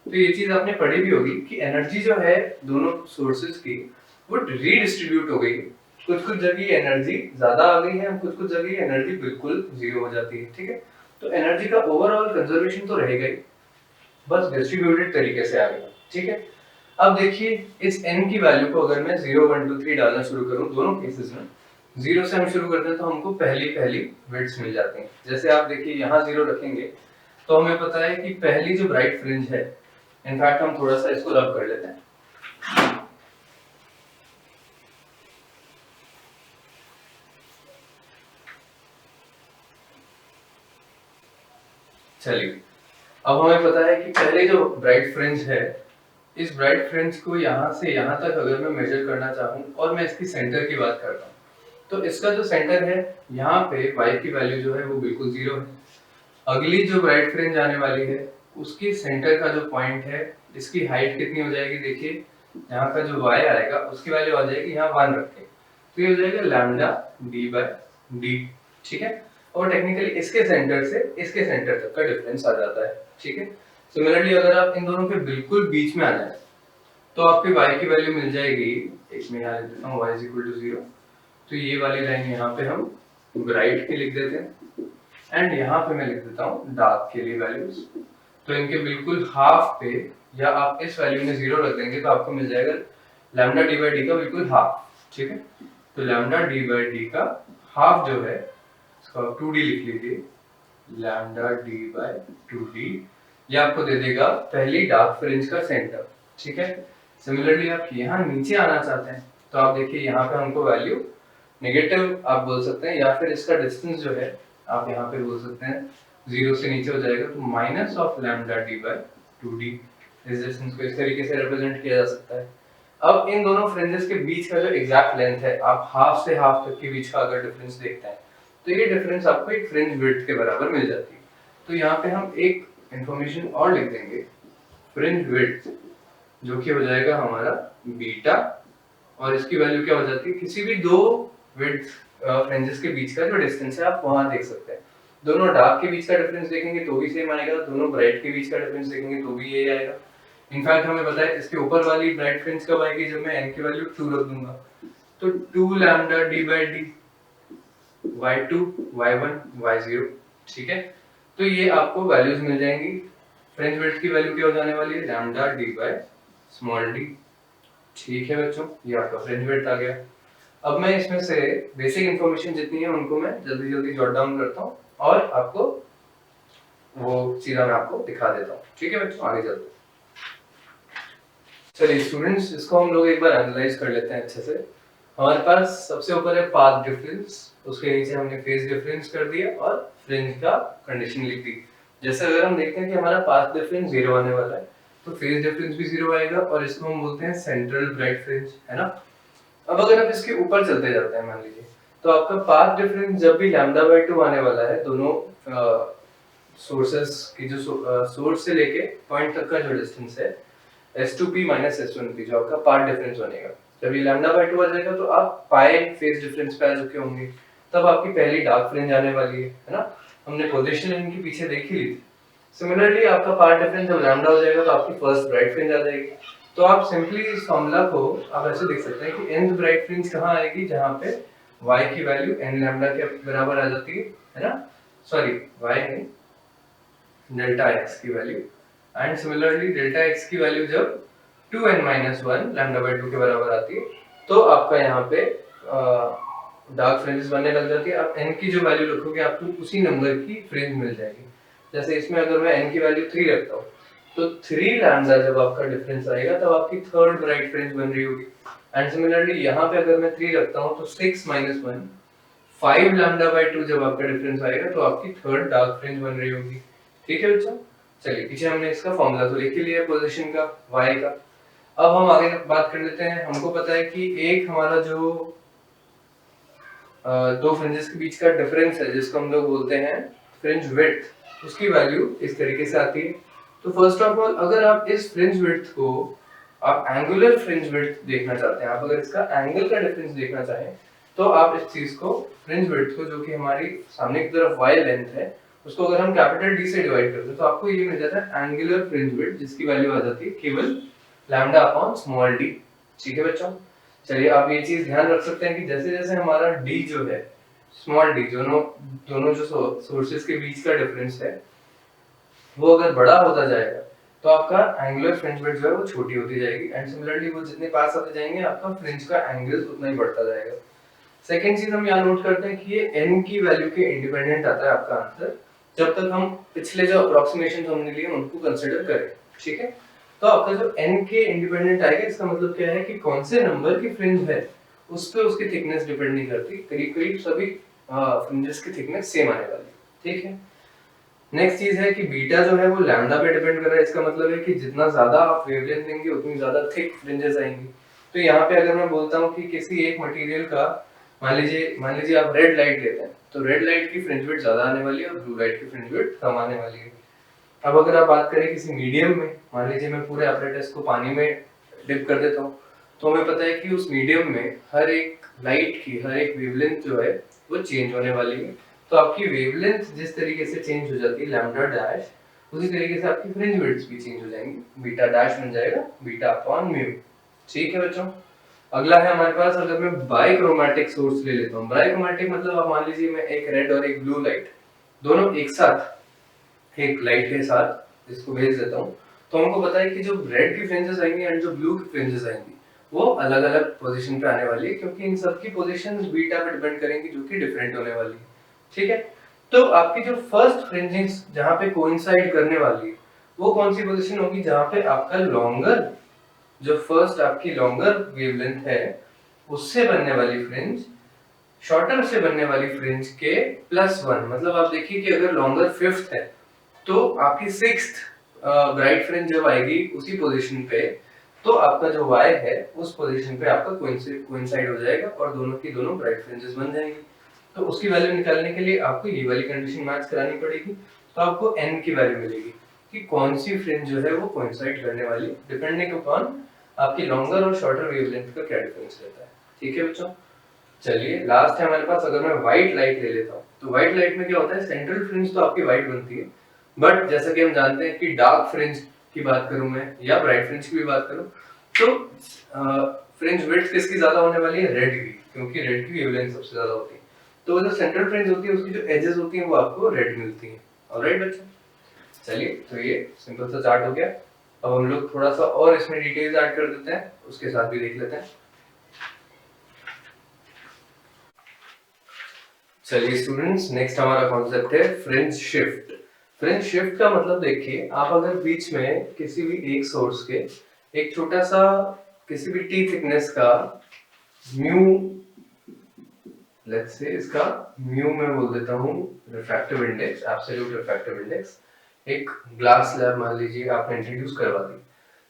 तो ये चीज आपने पढ़ी भी होगी कि एनर्जी जो है दोनों सोर्सेज की वो रीडिस्ट्रीब्यूट हो गई है। कुछ कुछ जगह एनर्जी ज्यादा आ गई है, कुछ कुछ जगह एनर्जी बिल्कुल जीरो हो जाती है। ठीक है, तो एनर्जी का ओवरऑल कंजर्वेशन तो रहेगा ही, बस डिस्ट्रीब्यूटेड तरीके से आ गया। ठीक है, अब देखिए इस n की वैल्यू को अगर मैं 0 1 2 3 डालना शुरू करूं, दोनों केसेस में 0 से हम शुरू करते हैं तो हमको पहली विड्थ्स मिल जाती हैं। जैसे आप देखिए यहाँ 0 रखेंगे तो हमें पता है कि पहली जो ब्राइट फ्रिंज है, इनफैक्ट हम थोड़ा सा इसको रब कर लेते हैं, चलिए अब हमें पता है कि पहले जो ब्राइट फ्रिंज है, इस ब्राइट फ्रिंज को यहाँ से यहाँ तक अगर मैं मेजर करना चाहूँ और मैं इसकी सेंटर की बात करता हूँ, तो इसका जो सेंटर है यहाँ पे y की वैल्यू जो है वो बिल्कुल जीरो है। अगली जो ब्राइट फ्रिंज आने वाली है उसकी सेंटर का जो पॉइंट है, इसकी हाइट कितनी हो जाएगी, देखिए यहाँ का जो y आएगा उसकी वैल्यू आ जाएगी यहाँ 1 रख के, तो ये हो जाएगा लैम्डा d/d। ठीक है, और टेक्निकली इसके सेंटर से इसके सेंटर तक का डिफरेंस आ जाता है। ठीक है, सिमिलरली अगर आप इन दोनों के बिल्कुल बीच में आ जाए तो आपकी y की वैल्यू मिल जाएगी, एक में यहाँ लिख देता हूँ y इज इक्वल टू 0। तो ये वाली लाइन यहाँ पे हम ब्राइट की लिख देते हैं एंड यहाँ पे मैं लिख देता हूँ डार्क के लिए वैल्यूज। तो इनके बिल्कुल हाफ पे या आप इस वैल्यू में 0 रख देंगे तो आपको मिल जाएगा लैम्डा डी बाई डी का बिल्कुल हाफ। ठीक है, तो लैम्डा डी बाई डी का हाफ जो है इसको आप 2d लिख लीजिए, लैम्डा डी बाई 2d। ये आपको दे देगा पहली डार्क फ्रिंज का सेंटर। ठीक है, सिमिलरली आप यहाँ नीचे आना चाहते हैं तो आप देखिए यहाँ पे हमको वैल्यू नेगेटिव आप बोल सकते हैं, या फिर इसका डिस्टेंस जो है आप यहाँ पे बोल सकते हैं 0 से नीचे हो जाएगा, तो minus of lambda D by 2d। इस डिस्टेंस को इस तरीके से रिप्रेजेंट किया जा सकता है। अब इन दोनों फ्रिंजेस के बीच का जो एग्जैक्ट लेंथ है, आप हाफ से हाफ तक के बीच का अगर डिफरेंस देखते हैं तो ये डिफरेंस आपको एक फ्रिंज विड्थ के बराबर मिल जाती है। तो यहाँ पे हम एक इंफॉर्मेशन और लिख देंगे, फ्रिंज विड्थ, जो कि हो जाएगा हमारा बीटा, और इसकी वैल्यू क्या हो जाती है, किसी भी दो विड्थ फ्रिंजेस के बीच का जो डिस्टेंस है आप वहां देख सकते हैं। दोनों डार्क के बीच का डिफरेंस देखेंगे तो भी सेम आएगा, दोनों ब्राइट के बीच का डिफरेंस देखेंगे तो भी यही आएगा। इनफैक्ट हमें पता है इसके ऊपर वाली ब्राइट फ्रिंज कब आएगी, जब मैं n की वैल्यू 2 रख दूंगा। तो 2 lambda d by d y2 y1 y0। ठीक है, तो ये आपको वैल्यूज मिल जाएंगी। फ्रिंज विड्थ की वैल्यू क्या हो जाने वाली है, lambda d by small d। ठीक है बच्चों, ये आपका फ्रिंज विड्थ आ गया। अब मैं इसमें से बेसिक इंफॉर्मेशन जितनी है उनको मैं जल्दी जल्दी जॉट डाउन करता हूँ और आपको वो सीधा मैं आपको दिखा देता हूँ। ठीक है बच्चों, आगे चलते हैं। चलिए स्टूडेंट्स, इसको हम लोग एक बार एनालाइज कर लेते हैं अच्छे से। हमारे पास सबसे ऊपर है पाथ डिफरेंस, उसके नीचे हमने फेज डिफरेंस कर दिया और फ्रिंज का कंडीशन लिख दी। जैसे अगर हम देखते हैं कि हमारा पाथ डिफरेंस 0 आने वाला है तो फेज डिफरेंस भी 0 आएगा, और इसको हम बोलते हैं सेंट्रल ब्राइट फ्रिंज, है ना। अब अगर आप इसके ऊपर चलते जाते हैं मान लीजिए, तो आपका पाथ डिफरेंस जब भी लैम्डा बाई 2 आने वाला है, दोनों सोर्सेस की जो सोर्स से लेके पॉइंट तक का जो डिस्टेंस है S2p माइनस S1p, जो आपका पाथ डिफरेंस बनेगा, जब ये लैम्डा बाई 2 आ जाएगा तो आप पाई फेज डिफरेंस पे आ चुके होंगे। तब आपकी पहली डार्क फ्रिंज आने वाली है ना। हमने पोजीशन इनके पीछे देख ही ली थी। सिमिलरली आपका पाथ डिफरेंस जब लैम्डा हो जाएगा तो आपकी फर्स्ट ब्राइट फ्रिंज आ जाएगी। तो आप सिंपली इस फॉर्मूला को आप ऐसे देख सकते हैं कि nth ब्राइट फ्रिंज कहाँ आएगी, जहाँ पे y की वैल्यू n लैम्डा के बराबर आ जाती है ना। सॉरी, y नहीं, डेल्टा x की value. And similarly delta x की वैल्यू जब 2n माइनस 1 लैम्डा बाई 2 के बराबर आती है तो आपका यहाँ पे डार्क फ्रिंजेस बनने लग जाती है। आप n की जो वैल्यू रखोगे आपको उसी नंबर की फ्रिंज मिल जाएगी। जैसे इसमें अगर मैं n की वैल्यू 3 रखता हूँ तो 3 लैम्डा जब आपका डिफरेंस आएगा तब आपकी थर्ड ब्राइट फ्रिंज बन रही होगी। एंड सिमिलरली यहाँ पे अगर मैं 3 रखता हूँ तो 6 माइनस 1 5 लैम्डा बाई 2 जब आपका डिफरेंस आएगा तो आपकी थर्ड डार्क फ्रिंज बन रही होगी। ठीक है बच्चों, चलिए पीछे हमने इसका फॉर्मूला तो लिख लिया है पोजीशन का y का। अब हम आगे बात कर लेते हैं। हमको पता है कि एक हमारा जो दो फ्रिंजेस के बीच का डिफरेंस है जिसको हम लोग बोलते हैं फ्रिंज विड्थ, उसकी वैल्यू इस तरीके से आती है। तो फर्स्ट ऑफ ऑल अगर आप इस फ्रिंज विड्थ को आप एंगुलर फ्रिंज विड्थ देखना चाहते हैं, आप अगर इसका एंगल का डिफरेंस देखना चाहें तो आप इस चीज को फ्रिंज विड्थ को, जो कि हमारी सामने की तरफ y लेंथ है, उसको अगर हम कैपिटल D से डिवाइड करते हैं तो आपको ये मिल जाता है एंगुलर फ्रिंज विड्थ, जिसकी वैल्यू आ जाती है केवल लैम्डा अपॉन स्मॉल d। ठीक है बच्चों, चलिए आप ये चीज ध्यान रख सकते हैं कि जैसे जैसे हमारा d जो है, स्मॉल d, दोनों जो सोर्सेस के बीच का डिफरेंस है वो अगर बड़ा होता जाएगा तो आपका एंगुलर फ्रिंज विड्थ जो है वो छोटी होती जाएगी। एंड सिमिलरली वो जितने पास आते जाएंगे आपका फ्रिंज का एंगल उतना ही बढ़ता जाएगा। सेकंड चीज हम यहाँ नोट करते हैं कि ये n की वैल्यू के इंडिपेंडेंट आता है आपका आंसर, जब तक हम पिछले जो अप्रोक्सीमेशन हमने लिए उनको कंसीडर करें। ठीक है, तो आपका जो n के इंडिपेंडेंट आएगा इसका मतलब क्या है कि कौन से नंबर की फ्रिंज है उस पे उसकी थिकनेस डिपेंड नहीं करती, करीब करीब सभी फ्रिंजेस की थिकनेस सेम आने वाली है। ठीक है, नेक्स्ट चीज है कि बीटा जो है वो लैम्डा पे डिपेंड कर रहा है। इसका मतलब है कि जितना ज्यादा आप वेवलेंथ देंगे उतनी ज्यादा थिक फ्रिंजेस आएंगी। तो यहाँ पे अगर मैं बोलता हूँ कि किसी एक मटेरियल का मान लीजिए आप रेड लाइट लेते हैं तो रेड लाइट की फ्रिंज विड्थ ज्यादा आने वाली है और ब्लू लाइट की फ्रिंज विड्थ कम आने वाली है। अब अगर आप बात करें किसी मीडियम में, मान लीजिए मैं पूरे एपरेटस को पानी में डिप कर देता हूँ तो हमें पता है कि उस मीडियम में हर एक लाइट की हर एक वेवलेंथ जो है वो चेंज होने वाली है। तो आपकी वेवलेंथ जिस तरीके से चेंज हो जाती है लैम्डा डैश, उसी तरीके से आपकी फ्रिंज विड्थ भी चेंज हो जाएंगी, बीटा डैश बन जाएगा बीटा अपॉन म्यू। ठीक है बच्चों, अगला है हमारे पास, अगर मैं बाइक्रोमैटिक सोर्स ले लेता हूँ। बाइक्रोमैटिक मतलब आप मान लीजिए मैं एक रेड और एक ब्लू लाइट दोनों एक साथ एक लाइट के साथ इसको भेज देता हूँ, तो हमको पता है कि जो रेड की फ्रिंजेस आएंगी एंड जो ब्लू की फ्रिंजेस आएंगी वो अलग अलग पोजीशन पे आने वाली है, क्योंकि इन सबकी पोजीशंस बीटा पे डिपेंड करेंगी जो कि डिफरेंट होने वाली है। ठीक है, तो आपकी जो फर्स्ट फ्रिंजिंग्स जहां पे कोइंसाइड करने वाली है वो कौन सी पोजीशन होगी, जहां पे आपका लॉन्गर, जो फर्स्ट आपकी लॉन्गर वेवलेंथ है उससे बनने वाली फ्रिंज शॉर्टर से बनने वाली फ्रिंज के +1, मतलब आप देखिए कि अगर लॉन्गर फिफ्थ है तो आपकी सिक्स्थ ब्राइट फ्रिंज जब आएगी उसी पोजीशन पे, तो आपका जो y है उस पोजीशन पे आपका कोइंसाइड हो जाएगा और दोनों की दोनों ब्राइट फ्रिंजेस बन जाएंगी। तो उसकी वैल्यू निकालने के लिए आपको ये वाली कंडीशन मैच करानी पड़ेगी, तो आपको n की वैल्यू मिलेगी कि कौन सी फ्रिंज जो है वो कोइंसाइड करने वाली, डिपेंडिंग अपॉन आपकी लॉन्गर और शॉर्टर वेवलेंथ का क्या डिफरेंस रहता है। ठीक है बच्चों, चलिए लास्ट है हमारे पास, अगर मैं व्हाइट लाइट ले लेता हूँ तो व्हाइट लाइट में क्या होता है, सेंट्रल फ्रिंज तो आपकी व्हाइट बनती है, बट जैसा कि हम जानते हैं कि डार्क फ्रिंज की बात करूं मैं या ब्राइट फ्रिंज की भी बात करूं, तो फ्रिंज विड्थ किसकी ज्यादा होने वाली है, रेड की, क्योंकि रेड की वेवलेंथ सबसे ज्यादा होती है। तो वो जो सेंट्रल फ्रिंज होती है उसकी जो एजेस होती हैं वो आपको रेड मिलती हैं। ऑलराइट बच्चों, चलिए तो ये सिंपल सा चार्ट हो गया। अब हम लोग थोड़ा सा और इसमें डिटेल्स ऐड कर देते हैं, उसके साथ भी देख लेते हैं। चलिए स्टूडेंट्स, नेक्स्ट हमारा कॉन्सेप्ट है फ्रिंज शिफ्ट। फ्रिंज शिफ्ट का मतलब देखिए, आप अगर बीच में किसी भी एक सोर्स के एक छोटा सा किसी भी टी थिकनेस का म्यू, लेट्स से इसका म्यू मैं बोल देता हूँ refractive index, absolute refractive index, एक ग्लास स्लैब मान लीजिए आपने इंट्रोड्यूस करवा दी,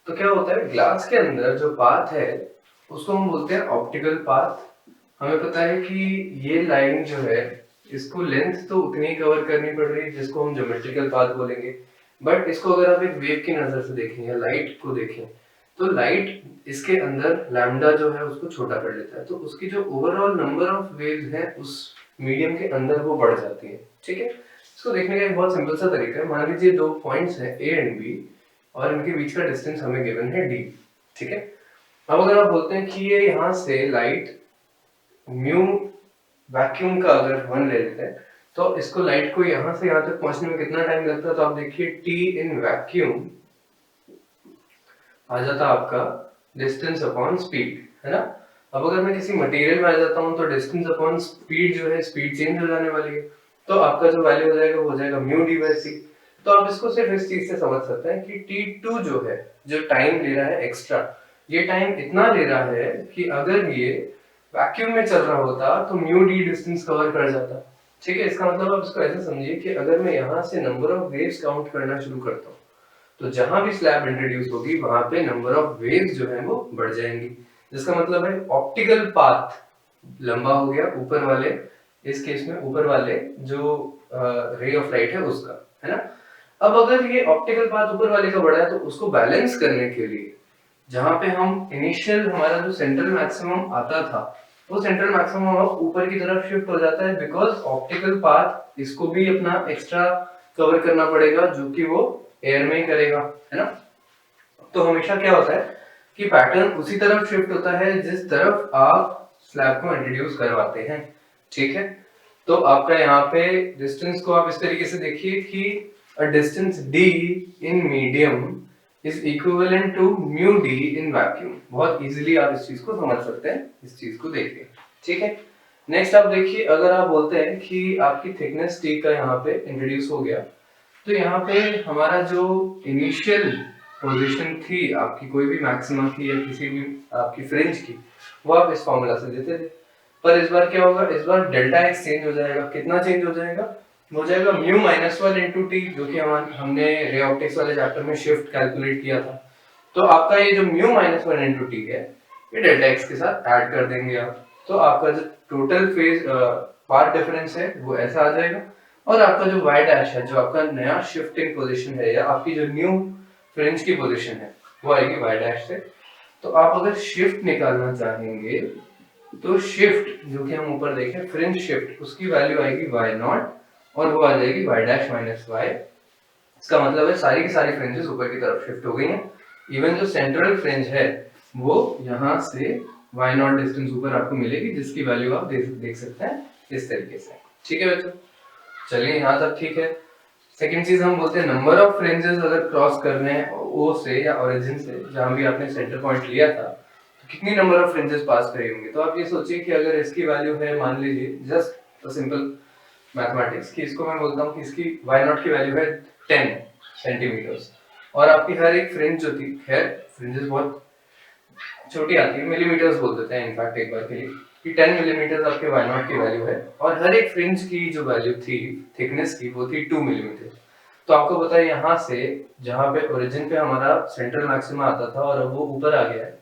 तो क्या होता है ग्लास के अंदर जो पाथ है उसको हम बोलते हैं ऑप्टिकल पाथ। हमें पता है कि ये लाइन जो है इसको लेंथ तो उतनी ही कवर करनी पड़ रही है जिसको हम ज्योमेट्रिकल पाथ बोलेंगे, बट इसको अगर आप एक वेव की नजर से देखें या लाइट को देखें तो लाइट इसके अंदर लैम्डा जो है उसको छोटा कर लेता है, तो उसकी जो ओवरऑल नंबर ऑफ वेव्स है उस मीडियम के अंदर वो बढ़ जाती है। ठीक है, इसको देखने का एक बहुत सिंपल सा तरीका है, मान लीजिए दो पॉइंट्स हैं ए एंड बी और इनके बीच का डिस्टेंस हमें गिवन है डी। ठीक है, अब अगर आप बोलते हैं कि ये यहाँ से लाइट म्यू वैक्यूम का अगर 1 ले लेते हैं तो इसको लाइट को यहाँ से यहाँ तक पहुंचने में कितना टाइम लगता है, तो आप देखिए टी इन वैक्यूम आ जाता आपका डिस्टेंस अपॉन स्पीड, है ना। अब अगर मैं किसी मटेरियल में आ जाता हूँ तो डिस्टेंस अपॉन स्पीड जो है स्पीड चेंज हो जाने वाली है, तो आपका जो वैल्यू हो जाएगा वो हो जाएगा म्यू डी बाई सी। तो आप इसको सिर्फ इस चीज से समझ सकते हैं कि T2 जो है, जो टाइम ले रहा है एक्स्ट्रा, ये टाइम इतना ले रहा है कि अगर ये वैक्यूम में चल रहा होता तो म्यू डी डिस्टेंस कवर कर जाता। ठीक है, इसका मतलब आप इसको ऐसे समझिए कि अगर मैं यहाँ से नंबर ऑफ वेव्स काउंट करना शुरू करता हूँ तो जहां भी स्लैब इंट्रोड्यूस होगी वहां पे नंबर ऑफ वेव्स जो है वो बढ़ जाएंगी, जिसका मतलब है ऑप्टिकल पाथ लंबा हो गया ऊपर वाले, इस केस में ऊपर वाले जो रे ऑफ लाइट है उसका, है ना। अब अगर ये ऑप्टिकल पाथ ऊपर वाले का बढ़ा है तो उसको बैलेंस करने के लिए जहां पे हम इनिशियल हमारा जो सेंट्रल मैक्सिमम आता था वो सेंट्रल मैक्सिमम अब ऊपर की तरफ शिफ्ट हो जाता है, बिकॉज ऑप्टिकल पाथ इसको भी अपना एक्स्ट्रा कवर करना पड़ेगा जो कि वो एयर में ही करेगा, है ना। तो हमेशा क्या होता है कि पैटर्न उसी तरफ शिफ्ट होता है जिस तरफ आप स्लैब को इंट्रोड्यूस करवाते हैं। ठीक है, तो आपका यहाँ पे डिस्टेंस को आप इस तरीके से देखिए कि a distance d in medium is equivalent to mu d in vacuum. बहुत इजीली आप इस चीज को समझ सकते हैं, इस चीज को देखिए। ठीक है, नेक्स्ट आप देखिए, अगर आप बोलते हैं कि आपकी थिकनेस t का यहाँ पे इंट्रोड्यूस हो गया, तो यहाँ पे हमारा जो इनिशियल पोजीशन थी आपकी कोई भी मैक्सिमा की या किसी भी आपकी फ्रिंज की, वो आप इस फॉर्मूला से देते थे, पर इस बार क्या होगा, इस बार डेल्टा एक्स चेंज हो जाएगा। कितना चेंज हो जाएगा, हो जाएगा म्यू माइनस 1 इंटू टी, जो कि हमने रे ऑप्टिक्स वाले चैप्टर में शिफ्ट कैलकुलेट किया था। तो आपका ये जो म्यू माइनस 1 इंटू टी है ये डेल्टा एक्स के साथ ऐड कर देंगे आप, तो आपका जो टोटल फेज पाथ डिफरेंस है वो ऐसा आ जाएगा, और आपका जो y डैश है, जो आपका नया शिफ्टिंग पोजीशन है या आपकी जो न्यू फ्रिंज की पोजीशन है वो आएगी y डैश से। तो आप अगर शिफ्ट निकालना चाहेंगे तो शिफ्ट जो कि हम ऊपर देखें फ्रिंज शिफ्ट, उसकी वैल्यू आएगी y नॉट और वो आ जाएगी y डैश माइनस y इसका मतलब है सारी की सारी फ्रिंजेस ऊपर की तरफ शिफ्ट हो गई हैं। इवन जो सेंट्रल फ्रिंज है वो यहाँ से y0 डिस्टेंस ऊपर आपको मिलेगी, जिसकी वैल्यू आप देख सकते हैं इस तरीके से। ठीक है बच्चों, चलिए यहाँ तक ठीक है। सेकंड चीज हम बोलते हैं नंबर ऑफ फ्रिंजेस अगर क्रॉस कर रहे हैं ओ से या ओरिजिन से, जहां भी आपने सेंटर पॉइंट लिया था, तो कितनी नंबर ऑफ फ्रिंजेस पास करी होंगी। तो आप ये सोचिए कि अगर इसकी वैल्यू है, मान लीजिए जस्ट सिंपल मैथमेटिक्स की, इसको मैं बोलता हूँ कि इसकी y0 की वैल्यू है 10 सेंटीमीटर्स, और आपकी हर एक फ्रिंज जो थी, खैर फ्रिंजेस बहुत छोटी आती है, मिलीमीटर्स बोल देते हैं इनफैक्ट एक बार के लिए, कि 10 मिलीमीटर आपके y0 की वैल्यू है, और हर एक फ्रिंज की जो वैल्यू थी थिकनेस की वो थी 2 मिलीमीटर। तो आपको पता है यहाँ से जहाँ पे ओरिजिन पे हमारा सेंट्रल मैक्सिमा आता था और अब वो ऊपर आ गया है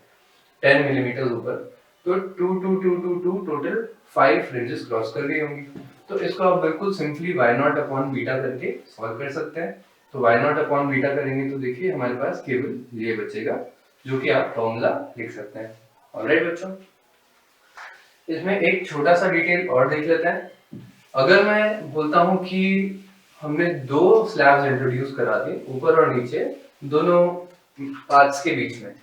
10 मिलीमीटर ऊपर, तो 2 टोटल 5 फ्रिंजेस क्रॉस कर गई होंगी। तो इसको आप बिल्कुल सिंपली y0 अपॉन बीटा करके सॉल्व कर सकते हैं। तो y0 अपॉन बीटा करेंगे तो देखिए हमारे पास केवल ये बचेगा, जो कि आप फॉर्मूला लिख सकते हैं। ऑलराइट बच्चों, इसमें एक छोटा सा डिटेल और देख लेते हैं। अगर मैं बोलता हूं कि हमने दो स्लैब्स इंट्रोड्यूस करा दिए ऊपर और नीचे दोनों पार्ट्स के बीच में,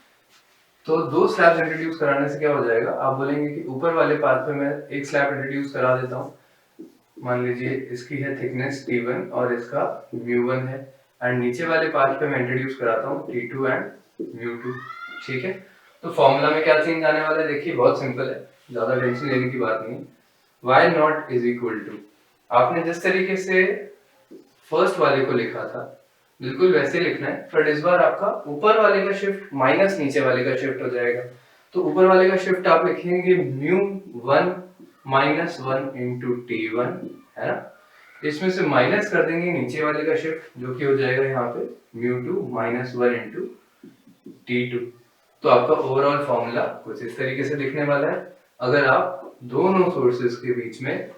तो दो स्लैब्स इंट्रोड्यूस कराने से क्या हो जाएगा, आप बोलेंगे कि ऊपर वाले पार्ट पे मैं एक स्लैब इंट्रोड्यूस करा देता हूँ, मान लीजिए इसकी है थिकनेस T1 और इसका μ1 है, एंड नीचे वाले पार्ट पे मैं इंट्रोड्यूस कराता हूँ T2 एंड μ2। ठीक है, तो फॉर्मूला में क्या चेंज आने वाला है, देखिए बहुत सिंपल है, ज्यादा टेंशन लेने की बात नहीं। y0 इज इक्वल टू, आपने जिस तरीके से फर्स्ट वाले को लिखा था बिल्कुल वैसे लिखना है, बट इस बार आपका ऊपर वाले का शिफ्ट माइनस नीचे वाले का शिफ्ट हो जाएगा। तो ऊपर वाले का शिफ्ट आप लिखेंगे μ1 -1 इंटू T1, है ना, इसमें से माइनस कर देंगे नीचे वाले का शिफ्ट, जो कि हो जाएगा यहाँ पे μ2 -1 इंटू T2। तो आपका ओवरऑल फॉर्मूला कुछ इस तरीके से दिखने वाला है, अगर आप दोनों सोर्सेस के बीच में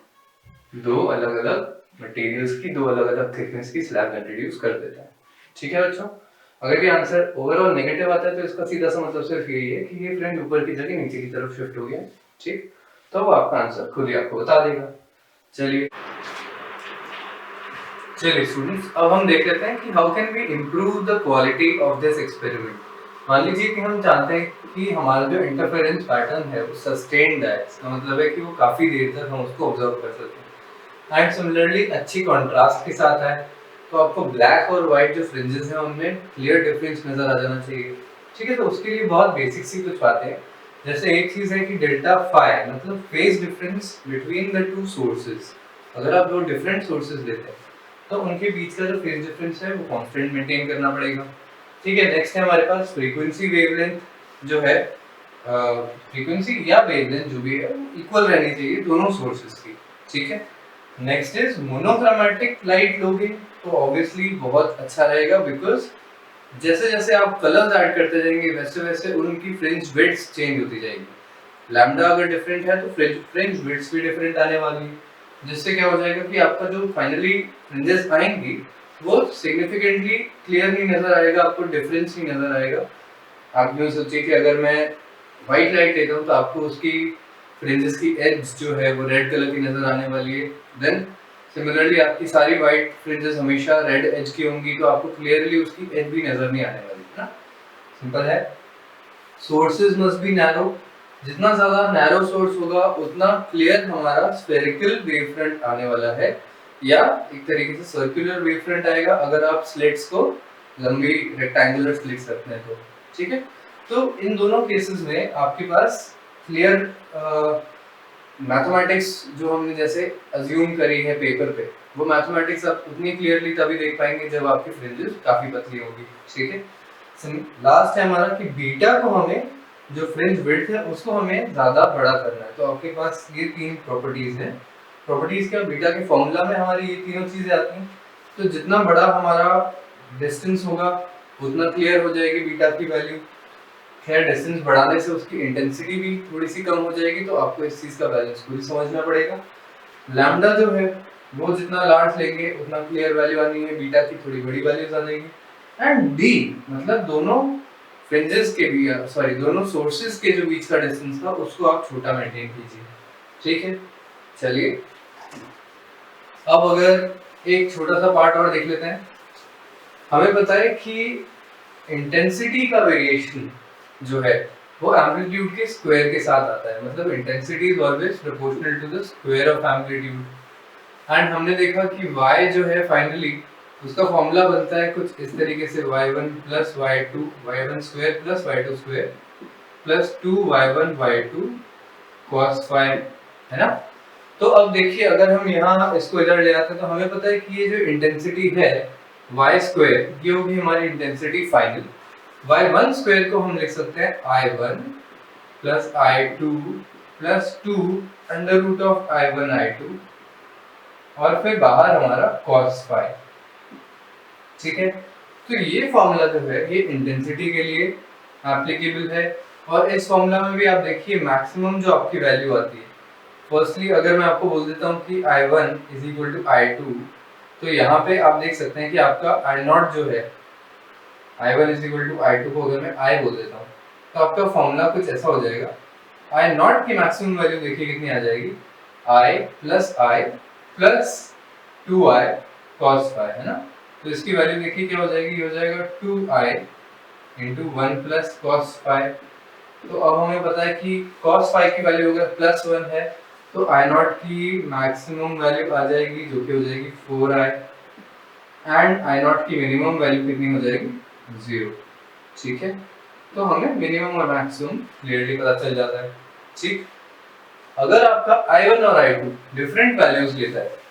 दो अलग अलग मटेरियल्स की दो अलग अलग थिकनेस की स्लैब इंट्रोड्यूस कर देते हैं। ठीक है बच्चों, अगर ये आंसर ओवरऑल नेगेटिव आता है तो इसका सीधा सा मतलब सिर्फ यही है कि ये फ्रेंड ऊपर की जगह नीचे की तरफ शिफ्ट हो गया। ठीक, तो वो आपका आंसर खुद ही आपको बता देगा। चलिए स्टूडेंट्स, अब हम देख लेते हैं कि how can we improve the quality of this experiment. मान लीजिए कि हम जानते हैं कि हमारा जो इंटरफेरेंस पैटर्न है वो सस्टेन्ड है, इसका मतलब है कि वो काफी देर तक हम उसको ऑब्जर्व कर सकते हैं, एंड सिमिलरली अच्छी कॉन्ट्रास्ट के साथ है, तो आपको ब्लैक और व्हाइट जो फ्रिंजेस हैं उनमें क्लियर डिफरेंस नजर आ जाना चाहिए। ठीक है, तो उसके लिए बहुत बेसिक सी कुछ बातें हैं, जैसे एक चीज है कि डेल्टा फाई मतलब phase difference between the two sources. अगर आप दो डिफरेंट सोर्सेज लेते हैं तो उनके बीच का जो फेज डिफरेंस है वो कांस्टेंट मेंटेन करना पड़ेगा। ठीक है, नेक्स्ट है हमारे पास फ्रीक्वेंसी वेवलेंथ जो है, फ्रीक्वेंसी या वेवलेंथ जो भी है इक्वल रहनी चाहिए दोनों सोर्सेज की। ठीक है, नेक्स्ट इज मोनोक्रोमैटिक लाइट लोगे तो ऑब्वियसली बहुत अच्छा रहेगा, बिकॉज जैसे जैसे आप कलर्स ऐड करते जाएंगे वैसे वैसे उनकी फ्रिंज विड्थ चेंज होती जाएगी। लैम्डा अगर डिफरेंट है तो फ्रिंज विड्थ भी डिफरेंट आने वाली है, जिससे क्या हो जाएगा कि आपका जो फाइनली फ्रिंजेस आएंगी वो सिग्निफिकेंटली क्लियर नहीं नजर आएगा, आपको डिफरेंस नहीं नजर आएगा। आप यूँ सोचिए कि अगर मैं व्हाइट लाइट लेता हूँ तो आपको उसकी फ्रिंजेस की एज जो है वो रेड कलर की नजर आने वाली है, देन सिमिलरली आपकी सारी व्हाइट फ्रिंजेस हमेशा रेड एज की होंगी, तो आपको क्लियरली उसकी एज भी नजर नहीं आने वाली है ना, सिंपल है। सोर्सेज मस्ट बी नैरो, जितना ज्यादा नैरो सोर्स होगा उतना क्लियर हमारा स्फेरिकल वेवफ्रंट आने वाला है, या एक तरीके से सर्कुलर वेवफ्रंट आएगा अगर आप स्लिट्स को लंबी रेक्टेंगुलर स्लिट्स रखते हैं तो। ठीक है, तो इन दोनों केसेस में आपके पास क्लियर मैथमेटिक्स जो हमने जैसे अज्यूम करी है पेपर पे, वो मैथमेटिक्स आप उतनी क्लियरली तभी देख पाएंगे जब आपकी फ्रिंजेस काफी पतली होगी। ठीक है, लास्ट है हमारा कि बीटा को हमें जो फ्रिंज विड्थ है उसको हमें ज्यादा बड़ा करना है, तो आपके पास ये तीन प्रॉपर्टीज हैं। प्रॉपर्टीज क्या, बीटा के फॉर्मूला में हमारी ये तीनों चीजें आती हैं, तो जितना बड़ा हमारा डिस्टेंस होगा उतना क्लियर हो जाएगी बीटा की वैल्यू। खैर डिस्टेंस बढ़ाने से उसकी इंटेंसिटी भी थोड़ी सी कम हो जाएगी, तो आपको इस चीज का बैलेंस पूरी समझना पड़ेगा। लैम्डा जो है वो जितना लार्ज लेंगे उतना क्लियर वैल्यू आनी है, बीटा की थोड़ी बड़ी वैल्यूज आ जाएंगी। एंड डी मतलब दोनों फ्रिंजेस के भी सॉरी दोनों सोर्सेज के जो बीच का डिस्टेंस था उसको आप छोटा मेंटेन कीजिए। ठीक है, चलिए अब अगर एक छोटा सा पार्ट और देख लेते हैं। हमें पता है कि इंटेंसिटी का वेरिएशन जो है वो एम्पलीट्यूड के स्क्वायर के साथ आता है, मतलब intensity is always proportional to the square of amplitude. And हमने देखा कि y जो है फाइनली उसका फॉर्मूला बनता है कुछ इस तरीके से, y1 plus y2 y1 square plus y2 square plus 2y1 y2 cos phi, है ना। तो अब देखिए अगर हम यहाँ इसको इधर ले आते हैं तो हमें पता है कि ये जो इंटेंसिटी है y स्क्वायर, ये होगी हमारी इंटेंसिटी फाइनल। y1 स्क्वायर को हम लिख सकते हैं i1 plus i2 plus 2 under root of i1 i2 और फिर बाहर हमारा cos फाई, ठीक है। तो ये फॉर्मूला जो है ये इंटेंसिटी के लिए एप्लीकेबल है। और इस फॉर्मूला में भी आप देखिए मैक्सिमम जो आपकी वैल्यू आती है, फर्स्टली अगर मैं आपको बोल देता हूँ कि I1 is equal to I2, तो यहाँ पे आप देख सकते हैं कि आपका I0 जो है, I1 is equal to I2 को अगर मैं I बोल देता हूँ तो आपका फॉर्मूला कुछ ऐसा हो जाएगा। I0 की मैक्सिमम वैल्यू देखिए कितनी आ जाएगी, I plus 2I cos phi, है ना। तो इसकी वैल्यू देखिए क्या हो जाएगी, हो जाएगा 2I into 1 plus cos phi. तो अब हमें पता है कि cos फाई की वैल्यू अगर प्लस 1 है तो I0 की मैक्सिमम वैल्यू आ जाएगी जो कि हो जाएगी 4I, एंड I0 की मिनिमम वैल्यू कितनी हो जाएगी, 0, ठीक है। तो हमें मिनिमम और मैक्सिमम क्लियरली पता चल जाता है, ठीक। अगर आपका I1 और I2 डिफरेंट वैल्यूज लेता है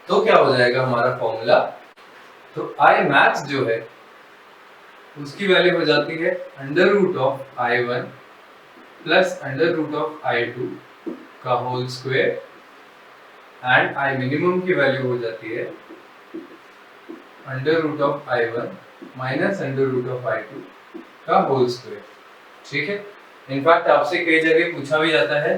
तो क्या हो जाएगा हमारा फॉर्मूला, तो I मैक्स जो है उसकी वैल्यू हो जाती है under root of I1 plus under root of I2 का whole square, and I minimum की वैल्यू हो जाती है under root of I1 minus under root of I2 का होल स्क्वायर, ठीक है। इनफैक्ट आपसे कई जगह पूछा भी जाता है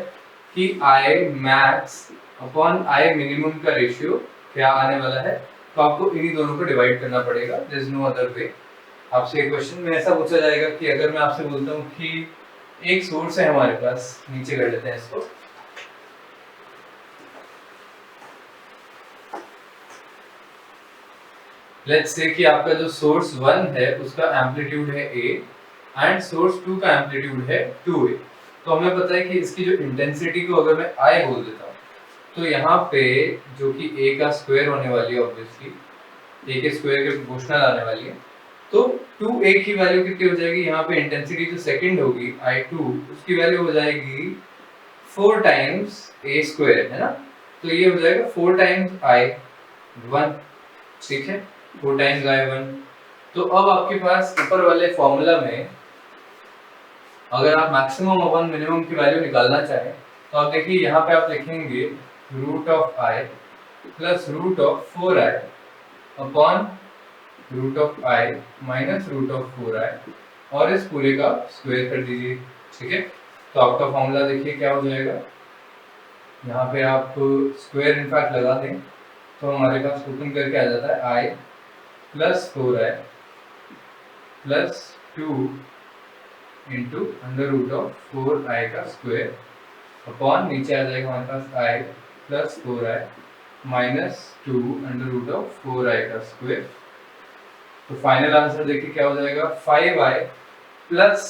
कि I max upon I minimum का रेशियो क्या आने वाला है, तो आपको इन्हीं दोनों को डिवाइड करना पड़ेगा, there is no other way. आपसे एक क्वेश्चन में ऐसा पूछा जाएगा कि अगर मैं आपसे बोलता हूँ कि एक सोर्स है हमारे पास, नीचे कर लेते हैं इसको, लेट्स से कि आपका जो सोर्स 1 है उसका एम्पलीट्यूड है a एंड सोर्स 2 का एम्पलीट्यूड है 2a। तो हमें पता है कि इसकी जो इंटेंसिटी को अगर मैं I बोल देता हूँ तो यहाँ पे जो कि a का स्क्वायर होने वाली है, ऑब्वियसली a के स्क्वायर के प्रोपोर्शनल आने वाली है, तो 2a की वैल्यू कितनी हो जाएगी, यहाँ पे इंटेंसिटी जो सेकंड होगी I2 उसकी वैल्यू हो जाएगी 4 टाइम्स a स्क्वायर, है ना। तो ये हो जाएगा 4 टाइम्स I1, ठीक है, 4 टाइम्स I1। तो अब आपके पास ऊपर वाले फॉर्मूला में अगर आप मैक्सिमम अपॉन मिनिमम की वैल्यू निकालना चाहें तो आप देखिए यहाँ पे आप लिखेंगे root of I plus root of 4I upon root of I minus root of 4I और इस पूरे का स्क्वायर कर दीजिए, ठीक है। तो आपका फॉर्मूला देखिए क्या हो जाएगा, यहाँ पे आप स्क्वायर इनफैक्ट लगा दें तो हमारे पास ओपन करके आ जाता है I plus 4I plus 2 into under root of 4I का स्क्वायर अपॉन नीचे आ जाएगा हमारे पास I plus 4I minus 2 under root of 4I का स्क्वायर। तो फाइनल आंसर देखिए क्या हो जाएगा, 5I प्लस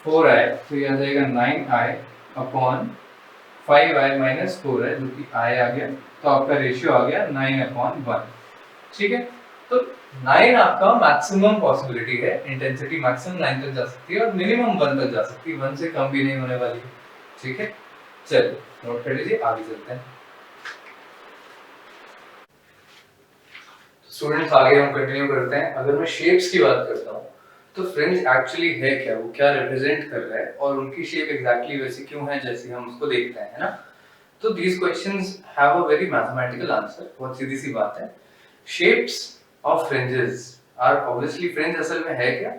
4I, तो ये आ जाएगा 9I upon 5I minus 4I जो कि I आ गया, तो आपका रेशियो आ गया 9/1, ठीक है। तो 9 आपका मैक्सिमम पॉसिबिलिटी है, इंटेंसिटी मैक्सिमम 9 तक जा सकती है और मिनिमम 1 तक जा सकती है, 1 से कम भी नहीं होने वाली है, ठीक है। चलिए नोट कर लीजिए, आगे चलते हैं। स्टूडेंट्स आगे हम कंटिन्यू करते हैं। अगर मैं शेप्स की बात करता हूँ तो फ्रिंज एक्चुअली है क्या, वो क्या रिप्रेजेंट कर रहा है और उनकी शेप एग्जैक्टली वैसी क्यों है जैसे हम उसको देखते हैं, है ना। तो these questions have a very mathematical answer, बहुत सीधी सी बात है। Shapes of fringes are obviously, fringe असल में है क्या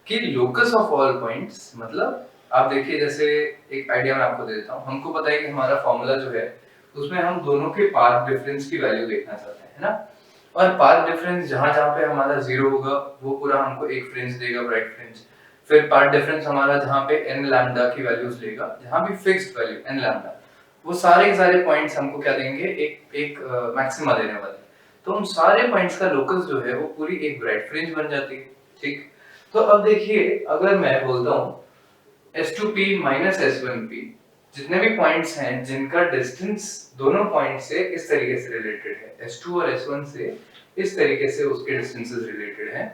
कि लोकस ऑफ ऑल पॉइंट्स, मतलब आप देखिए जैसे एक आइडिया मैं आपको दे देता हूँ। हमको पता है कि हमारा फॉर्मूला जो है उसमें हम दोनों के पाथ डिफरेंस की वैल्यू देखना चाहते हैं, है ना। और पाथ डिफरेंस जहां जहां पे हमारा 0 होगा वो पूरा हमको एक फ्रिंज देगा, ब्राइट फ्रिंज। फिर पाथ डिफरेंस हमारा जहां पे n लैम्डा की वैल्यूज लेगा, जहां भी फिक्स्ड वैल्यू n लैम्डा, वो सारे के सारे पॉइंट्स हमको क्या देंगे, एक एक मैक्सिमा देने वाले हैं। तो उन सारे पॉइंट्स का लोकस जो है वो पूरी एक ब्राइट फ्रिंज बन जाती है। ठीक, तो अब देखिए अगर मैं बोलता हूँ S2P माइनस S1P, जितने भी पॉइंट्स हैं जिनका डिस्टेंस दोनों पॉइंट से इस तरीके से रिलेटेड है, S2 और S1 से इस तरीके से उसके डिस्टेंसेस रिलेटेड हैं,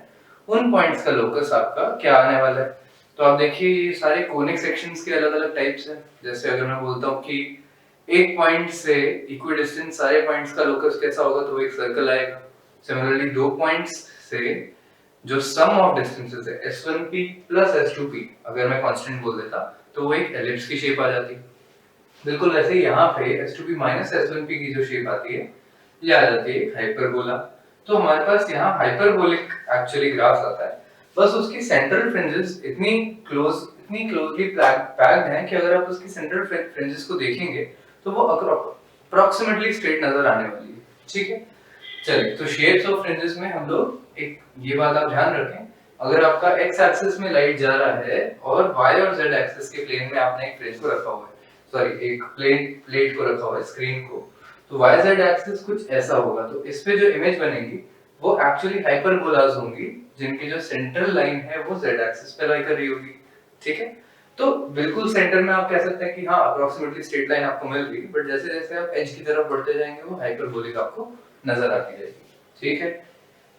उन पॉइंट्स का लोकस आपका क्या आने वाला है। तो आप देखिए ये सारे कोनिक सेक्शंस के अलग अलग टाइप्स हैं। जैसे अगर मैं बोलता हूँ कि एक पॉइंट से इक्विडिस्टेंट सारे पॉइंट्स का लोकस कैसा होगा, तो एक सर्कल आएगा। सिमिलरली दो पॉइंट्स से जो सम ऑफ डिस्टेंसेस है S1P प्लस S2P, अगर मैं कांस्टेंट बोल देता तो वो एक एलिप्स की शेप आ जाती। बिल्कुल वैसे ही यहाँ पे S2P माइनस S1P की जो शेप आती है ये आ जाती है हाइपरबोला। तो हमारे पास यहाँ हाइपरबोलिक एक्चुअली ग्राफ आता है, बस उसकी सेंट्रल फ्रिंजेस इतनी क्लोजली पैक्ड हैं कि अगर आप उसकी सेंट्रल फ्रिंजेस को देखेंगे तो वो अप्रोक्सीमेटली स्ट्रेट नजर आने वाली है। ठीक है, चलिए तो शेप्स ऑफ फ्रिंजेस में हम लोग एक ये बात आप ध्यान रखें, अगर आपका एक्स एक्सिस में लाइट जा रहा है और वाई और जेड एक्सिस के प्लेन में आपने एक फ्रिंज को रखा हुआ है, सॉरी एक प्लेट को रखा हुआ है स्क्रीन को, तो वाई जेड एक्सिस कुछ ऐसा होगा। तो इस पे जो इमेज बनेगी वो एक्चुअली हाइपरबोलास होंगी जिनकी जो सेंट्रल लाइन है वो जेड एक्सिस पे लाई कर रही होगी। ठीक है, तो बिल्कुल सेंटर में आप कह सकते हैं कि हाँ अप्रोक्सीमेटली स्ट्रेट लाइन आपको मिल रही है, बट जैसे जैसे आप एज की तरफ बढ़ते जाएंगे वो हाइपरबोलिक आपको नजर आती जाएगी। ठीक है,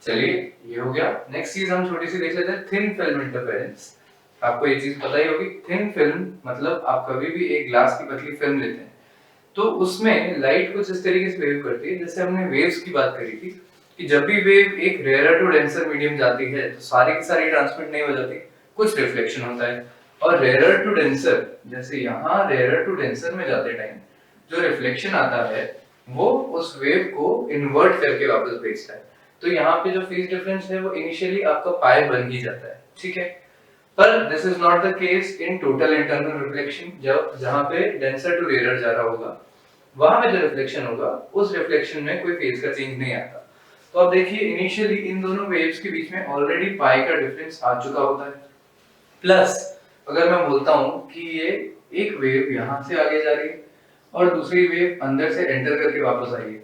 चलिए ये हो गया। नेक्स्ट चीज हम छोटी सी देख लेते हैं, थिन फिल्म इंटरफेरेंस। आपको ये चीज पता ही होगी, थिन फिल्म मतलब आप कभी भी एक ग्लास की पतली फिल्म लेते हैं तो उसमें लाइट कुछ इस तरीके से बिहेव करती है, जैसे हमने वेव्स की बात करी थी कि जब भी वेव एक रेयर टू डेंसर मीडियम जाती है तो सारी की सारी ट्रांसमिट नहीं हो जाती, कुछ रिफ्लेक्शन होता है। और रेयर टू डेंसर, जैसे यहाँ रेयर टू डेंसर में जाते टाइम जो रिफ्लेक्शन आता है वो उस वेव को इन्वर्ट करके वापस भेजता है। तो यहाँ पे जो फेज डिफरेंस है वो इनिशियली आपका पाई बन ही जाता है। ठीक है, पर this is not the case in total internal reflection. जब जहाँ पे डेंसर टू रेयर जा रहा होगा वहां पे जो रिफ्लेक्शन होगा उस रिफ्लेक्शन में कोई फेज का चेंज नहीं आता। तो अब देखिए इनिशियली इन दोनों वेव्स के बीच में ऑलरेडी पाई का डिफरेंस आ चुका होता है, प्लस अगर मैं बोलता हूँ कि ये एक वेव यहाँ से आगे जा रही है और दूसरी वेव अंदर से एंटर करके वापस आई है,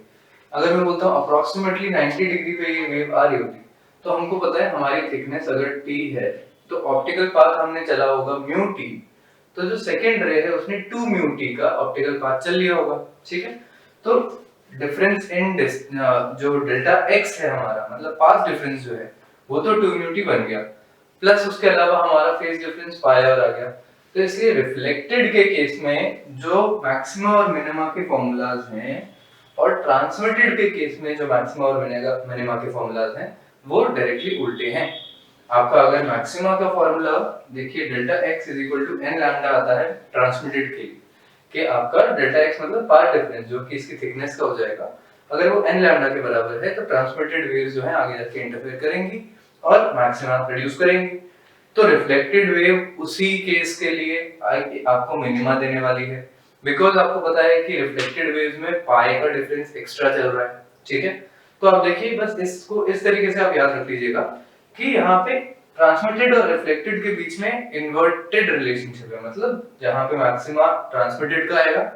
अगर मैं बोलता हूँ अप्रोक्सीमेटली 90 डिग्री पे ये वेव आ रही होती, तो हमको पता है हमारी थिकनेस अगर t है तो ऑप्टिकल पाथ हमने चला होगा म्यू t, तो जो सेकंड रे है उसने 2 म्यू t का ऑप्टिकल पाथ चल लिया होगा। ठीक है, तो डिफरेंस इन जो डेल्टा x है हमारा, मतलब पाथ डिफरेंस जो है वो तो 2 म्यू t बन गया, प्लस उसके अलावा हमारा फेज डिफरेंस पाई और आ गया। तो इसलिए रिफ्लेक्टेड के केस में जो मैक्सिमा और मिनिमा के फॉर्मूलाज हैं और ट्रांसमिटेड के केस में जो मैक्सिमा और मिनिमा के फॉर्मूलाज हैं वो डायरेक्टली उल्टे हैं। आपका अगर मैक्सिमा का फॉर्मूला देखिए delta x is equal to n lambda आता है ट्रांसमिटेड के लिए, कि आपका डेल्टा x मतलब पाथ डिफरेंस जो कि इसकी थिकनेस का हो जाएगा, अगर वो n लैम्डा के बराबर है तो ट्रांसमिटेड वेव्स जो है आगे जाके इंटरफेयर करेंगी और मैक्सिमा प्रोड्यूस करेंगी। तो रिफ्लेक्टेड वेव उसी केस के लिए आपको मिनिमा देने वाली है, बिकॉज आपको पता है कि रिफ्लेक्टेड वेव्स में पाई का डिफरेंस एक्स्ट्रा चल रहा है। ठीक है, तो आप देखिए बस इसको इस तरीके से आप याद रख लीजिएगा कि यहाँ पे ट्रांसमिटेड और रिफ्लेक्टेड के बीच में इन्वर्टेड रिलेशनशिप है, मतलब जहाँ पे मैक्सिमा ट्रांसमिटेड का आएगा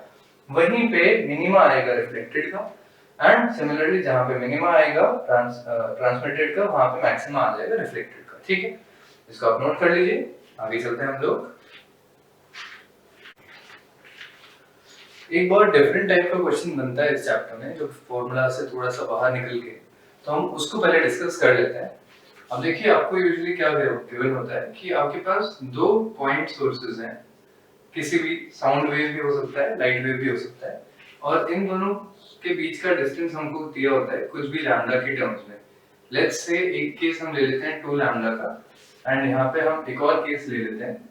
वहीं पे मिनिमा आएगा रिफ्लेक्टेड का, एंड सिमिलरली जहाँ पे मिनिमा आएगा ट्रांसमिटेड का वहाँ पे मैक्सिमा आ जाएगा रिफ्लेक्टेड का। ठीक है, इसको आप नोट कर लीजिए, आगे चलते हैं हम लोग। एक बहुत डिफरेंट टाइप का क्वेश्चन बनता है इस चैप्टर में जो फॉर्मूला से थोड़ा सा बाहर निकल के, तो हम उसको पहले डिस्कस कर लेते हैं। अब देखिए आपको यूजुअली क्या गिवन होता है कि आपके पास दो पॉइंट सोर्सेज हैं, किसी भी साउंड वेव भी हो सकता है, लाइट वेव भी हो सकता है, और इन दोनों के बीच का डिस्टेंस हमको दिया होता है कुछ भी लैम्डा के टर्म्स में। लेट्स से एक केस हम ले लेते हैं 2 लैम्डा का, एंड यहाँ पे हम एक और केस ले लेते हैं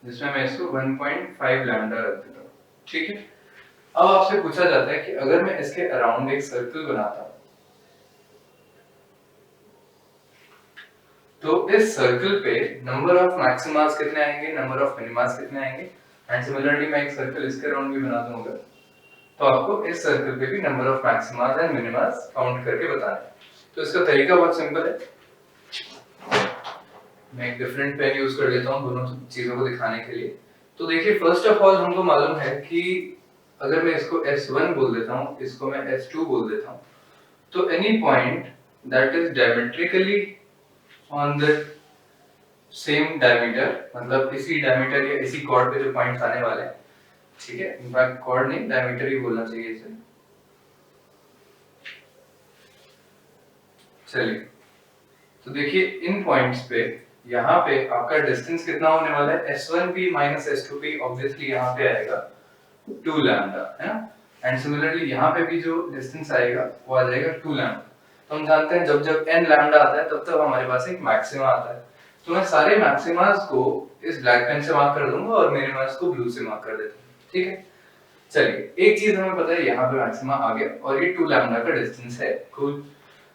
जिसमें मैं इसको 1.5 लैम्डा रख देता हूँ। ठीक है, अब आपसे पूछा जाता है कि अगर मैं इसके अराउंड एक सर्कल बनाता हूँ तो इस सर्कल पे नंबर ऑफ मैक्सिमास कितने आएंगे, नंबर ऑफ मिनिमास कितने आएंगे, एंड सिमिलरली मैं एक सर्कल इसके अराउंड भी बना दूंगा तो आपको इस सर्कल पे भी number of maximas and minimas count करके बताना है। तो इसका तरीका बहुत सिंपल है, मैं एक डिफरेंट पेन यूज कर लेता हूँ दोनों चीजों को दिखाने के लिए। तो देखिए फर्स्ट ऑफ ऑल हमको मालूम है कि अगर मैं इसको S1 बोल देता हूँ, इसको मैं S2 बोल देता हूँ, तो any point that is diametrically on the same diameter, मतलब इसी डायमीटर या इसी कॉर्ड पे जो पॉइंट्स आने वाले हैं, ठीक है, इनफैक्ट कॉर्ड नहीं डायमीटर ही बोलना चाहिए इसे। चलिए, तो देखिए इन पॉइंट्स पे यहाँ पे आपका डिस्टेंस कितना होने वाला है, S1p माइनस S2p ऑब्वियसली यहाँ पे आएगा 2 लैम्डा, है ना। एंड सिमिलरली यहाँ पे भी जो डिस्टेंस आएगा वो आ जाएगा 2 लैम्डा। तो हम जानते हैं जब जब n लैम्डा आता है तब तक हमारे पास एक मैक्सिमा आता है। तो मैं सारे मैक्सिमास को इस ब्लैक पेन से मार्क कर दूंगा और मिनिमास को ब्लू से मार्क कर देता हूँ, ठीक है। चलिए, एक चीज हमें पता है, यहाँ पे मैक्सिमा आ गया और ये 2 लैम्डा का डिस्टेंस है, कूल।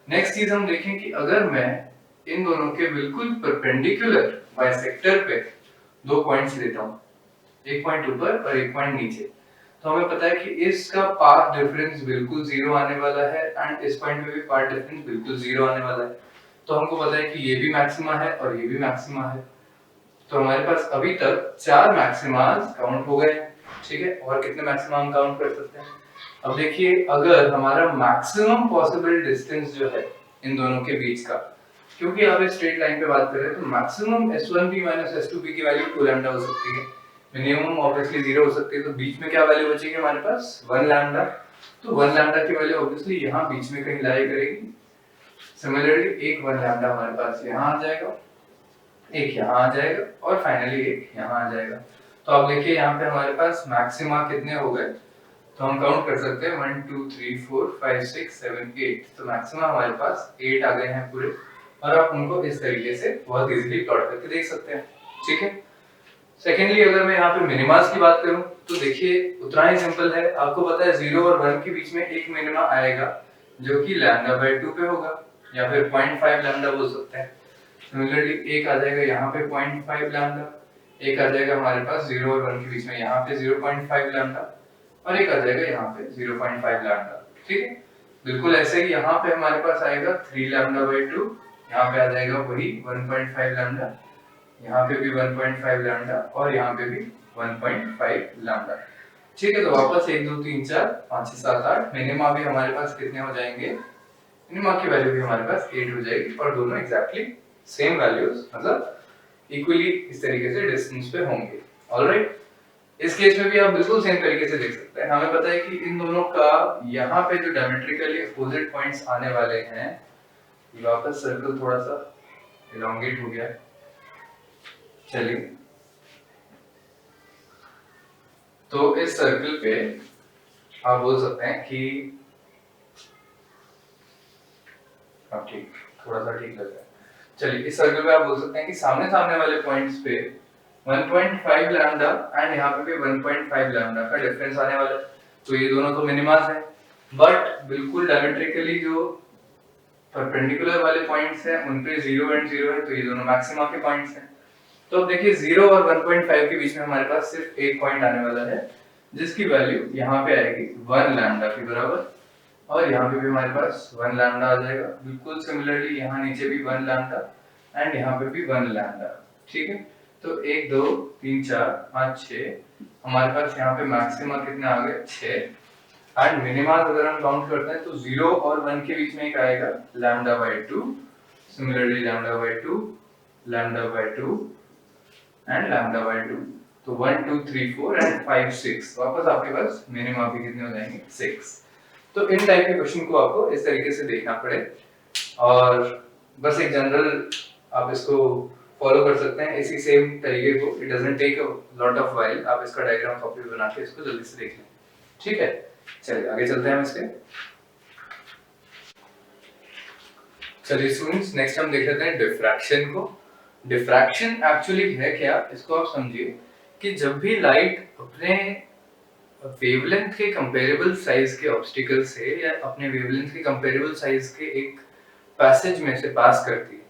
नेक्स्ट चीज हम देखें कि अगर मैं इन दोनों के बिल्कुल परपेंडिकुलर बाइसेक्टर पे दो पॉइंट्स लेता हूँ, एक पॉइंट ऊपर और एक पॉइंट नीचे, तो हमें पता है कि इसका पाथ डिफरेंस बिल्कुल जीरो आने वाला है एंड इस पॉइंट पे भी पाथ डिफरेंस बिल्कुल जीरो आने वाला है। तो हमको पता है कि ये भी मैक्सिमा है और ये भी मैक्सिमा है। तो हमारे पास अभी तक 4 मैक्सिमास काउंट हो गए, ठीक है। और कितने मैक्सिमा हम काउंट कर सकते हैं? अब देखिए, अगर हमारा मैक्सिमम पॉसिबल डिस्टेंस जो है इन दोनों के बीच का, क्योंकि आप एक स्ट्रेट लाइन पे बात कर रहे हैं, तो मैक्सिमम S1p माइनस S2p की वैल्यू 2 लैम्डा हो सकती है, मिनिमम ऑब्वियसली 0 हो सकती है। तो बीच में क्या वैल्यू बचेगी हमारे पास? 1 लैम्डा। तो 1 लैम्डा की वैल्यू ऑब्वियसली यहाँ बीच में कहीं लाई करेगी। सिमिलरली एक 1 लैम्डा हमारे पास यहाँ आ जाएगा, एक यहाँ आ जाएगा और फाइनली एक यहाँ आ जाएगा। तो आप देखिए यहाँ पे हमारे पास मैक्सिमा कितने हो गए, तो हम काउंट कर सकते हैं 1 2 3 4 5 6 7 8। तो मैक्सिमा हमारे पास 8 आ गए हैं पूरे, और आप उनको इस तरीके से बहुत इजीली प्लॉट करके देख सकते हैं, ठीक है। सेकेंडली, अगर मैं यहाँ पे मिनिमास की बात करूँ तो देखिए उतना ही सिंपल है। आपको पता है 0 और 1 के बीच में एक मिनिमा आएगा जो कि लैम्डा बाय 2 पे होगा, या फिर 0.5 लैम्डा बोल सकते हैं। सिमिलरली एक आ जाएगा यहाँ पे 0.5 लैम्डा, एक आ जाएगा हमारे पास 0 और 1 के बीच में यहाँ पे 0.5 लैम्डा, और एक आ जाएगा यहाँ पे 0.5 लैम्डा, ठीक है। बिल्कुल ऐसे ही यहाँ पे हमारे पास आएगा 3 लैम्डा बाय 2, यहाँ पे आ जाएगा वही 1.5 लैम्डा, यहाँ पे भी 1.5 लैम्डा और यहाँ पे भी 1.5 लैम्डा, ठीक है। तो वापस 1 2 3 4 5 6 7 8 मिनिमा भी हमारे पास कितने हो जाएंगे, मिनिमा की वैल्यू भी हमारे पास 8 हो जाएगी, और दोनों एग्जैक्टली सेम वैल्यूज, मतलब इक्वली इस तरीके से डिस्टेंस पे होंगे। ऑलराइट, इस केस में भी आप बिल्कुल सेम तरीके से देख सकते हैं। हमें पता है कि इन दोनों का यहाँ पे जो डायमेट्रिकली अपोजिट पॉइंट्स आने वाले हैं, वापस सर्कल थोड़ा सा इलोंगेट हो गया है, चलिए। तो इस सर्कल पे आप बोल सकते हैं कि हाँ ठीक, थोड़ा सा ठीक लग रहा है। चलिए, इस सर्कल पे आप बोल सकते हैं कि सामने सामने वाले पॉइंट्स पे 1.5 लैम्डा एंड यहाँ पे भी 1.5 लैम्डा का डिफरेंस आने वाला है। तो ये दोनों तो मिनिमास हैं, बट बिल्कुल डायमेट्रिकली जो परपेंडिकुलर वाले पॉइंट्स हैं उन पे 0 एंड 0 है, तो ये दोनों मैक्सिमा के पॉइंट्स हैं। तो अब देखिए 0 और 1.5 के बीच में हमारे पास सिर्फ एक पॉइंट आने वाला है, जिसकी वैल्यू यहाँ पे आएगी 1 लैम्डा के बराबर, और यहाँ पे भी हमारे पास 1 लैम्डा आ जाएगा। बिल्कुल सिमिलरली यहाँ नीचे भी 1 लैम्डा एंड यहाँ पे भी 1 लैम्डा, ठीक है। तो 1 2 3 4 5 6 हमारे पास यहाँ पे मैक्सिमा कितने आ गए, 6, एंड मिनिमा अगर हम काउंट करते हैं तो 0 और 1 के बीच में एक आएगा lambda by 2, similarly lambda by 2, lambda by 2 and lambda by 2। तो 1 2 3 4 एंड 5 6, वापस आपके पास मिनिमा भी कितने हो जाएंगे, 6। तो इन टाइप के क्वेश्चन को आपको इस तरीके से देखना पड़े, और बस एक जनरल आप इसको फॉलो कर सकते हैं इसी सेम तरीके को। It doesn't take a lot of while, आप इसका डायग्राम कॉपी बना के इसको जल्दी से देख लें, ठीक है। चलिए आगे चलते हैं हम इसके। चलिए स्टूडेंट्स, नेक्स्ट हम देख लेते हैं डिफ्रैक्शन को। डिफ्रैक्शन एक्चुअली है क्या, इसको आप समझिए कि जब भी लाइट अपने वेवलेंथ के कंपेरेबल साइज के ऑब्स्टिकल से या अपने वेवलेंथ के कंपेरेबल साइज के एक पैसेज में से पास करती है,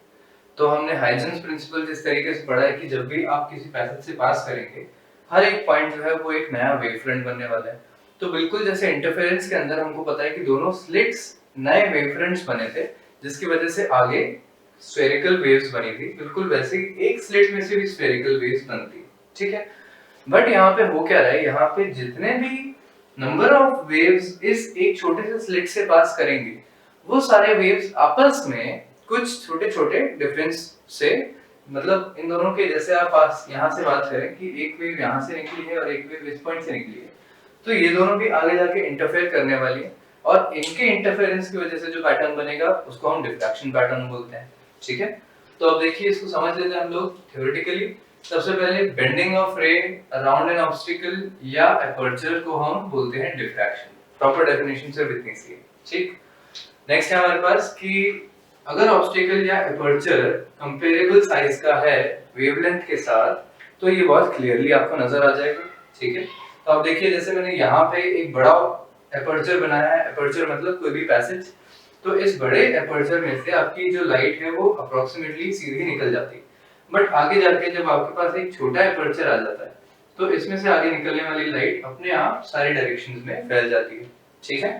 तो हमने हाइजेंस प्रिंसिपल इस तरीके से पढ़ा है कि जब भी आप किसी पैसेज से पास करेंगे, हर एक पॉइंट जो है वो एक नया वेवफ्रंट बनने वाला है। तो बिल्कुल जैसे इंटरफेरेंस के अंदर हमको पता है कि दोनों स्लिट्स नए वेवफ्रंट्स बने थे, जिसकी वजह से आगे स्फेरिकल वेव्स बनी थी, बिल्कुल वैसे ही एक स्लिट में से भी स्फेरिकल वेव्स बनती है, ठीक है। बट यहाँ पे हो क्या रहा है, यहाँ पे जितने भी नंबर ऑफ वेव्स इस एक छोटे से स्लिट से पास करेंगे, वो सारे वेव्स आपस में कुछ छोटे छोटे डिफरेंस से, मतलब इन दोनों के, जैसे आप पास यहाँ से बात करें कि एक वेव यहाँ से निकली है और एक वेव इस पॉइंट से निकली है, तो ये दोनों भी आगे जाके इंटरफेयर करने वाली है और इनके इंटरफेरेंस की वजह से जो पैटर्न बनेगा उसको हम डिफ्रैक्शन पैटर्न बोलते हैं। ठीक है, तो अब देखिए इसको समझ लेते हैं हम लोग थ्योरेटिकली। सबसे पहले बेंडिंग ऑफ रे अराउंड एन ऑब्स्टिकल या अपर्चर को हम बोलते हैं डिफ्रैक्शन। प्रॉपर डेफिनेशन से इतनी सी है। ठीक, नेक्स्ट है हमारे पास कि अगर ऑब्स्टिकल या अपर्चर कंपेरेबल साइज का है वेवलेंथ के साथ, तो ये बहुत क्लियरली आपको नजर आ जाएगा। ठीक है, तो आप देखिए जैसे मैंने यहाँ पे एक बड़ा अपर्चर बनाया है, अपर्चर मतलब कोई भी पैसेज, तो इस बड़े अपर्चर में से आपकी जो लाइट है वो अप्रोक्सीमेटली सीधी निकल जाती है। बट आगे जाके जब आपके पास एक छोटा अपर्चर आ जाता है, तो इसमें से आगे निकलने वाली लाइट अपने आप सारी डायरेक्शंस में फैल जाती है। ठीक है,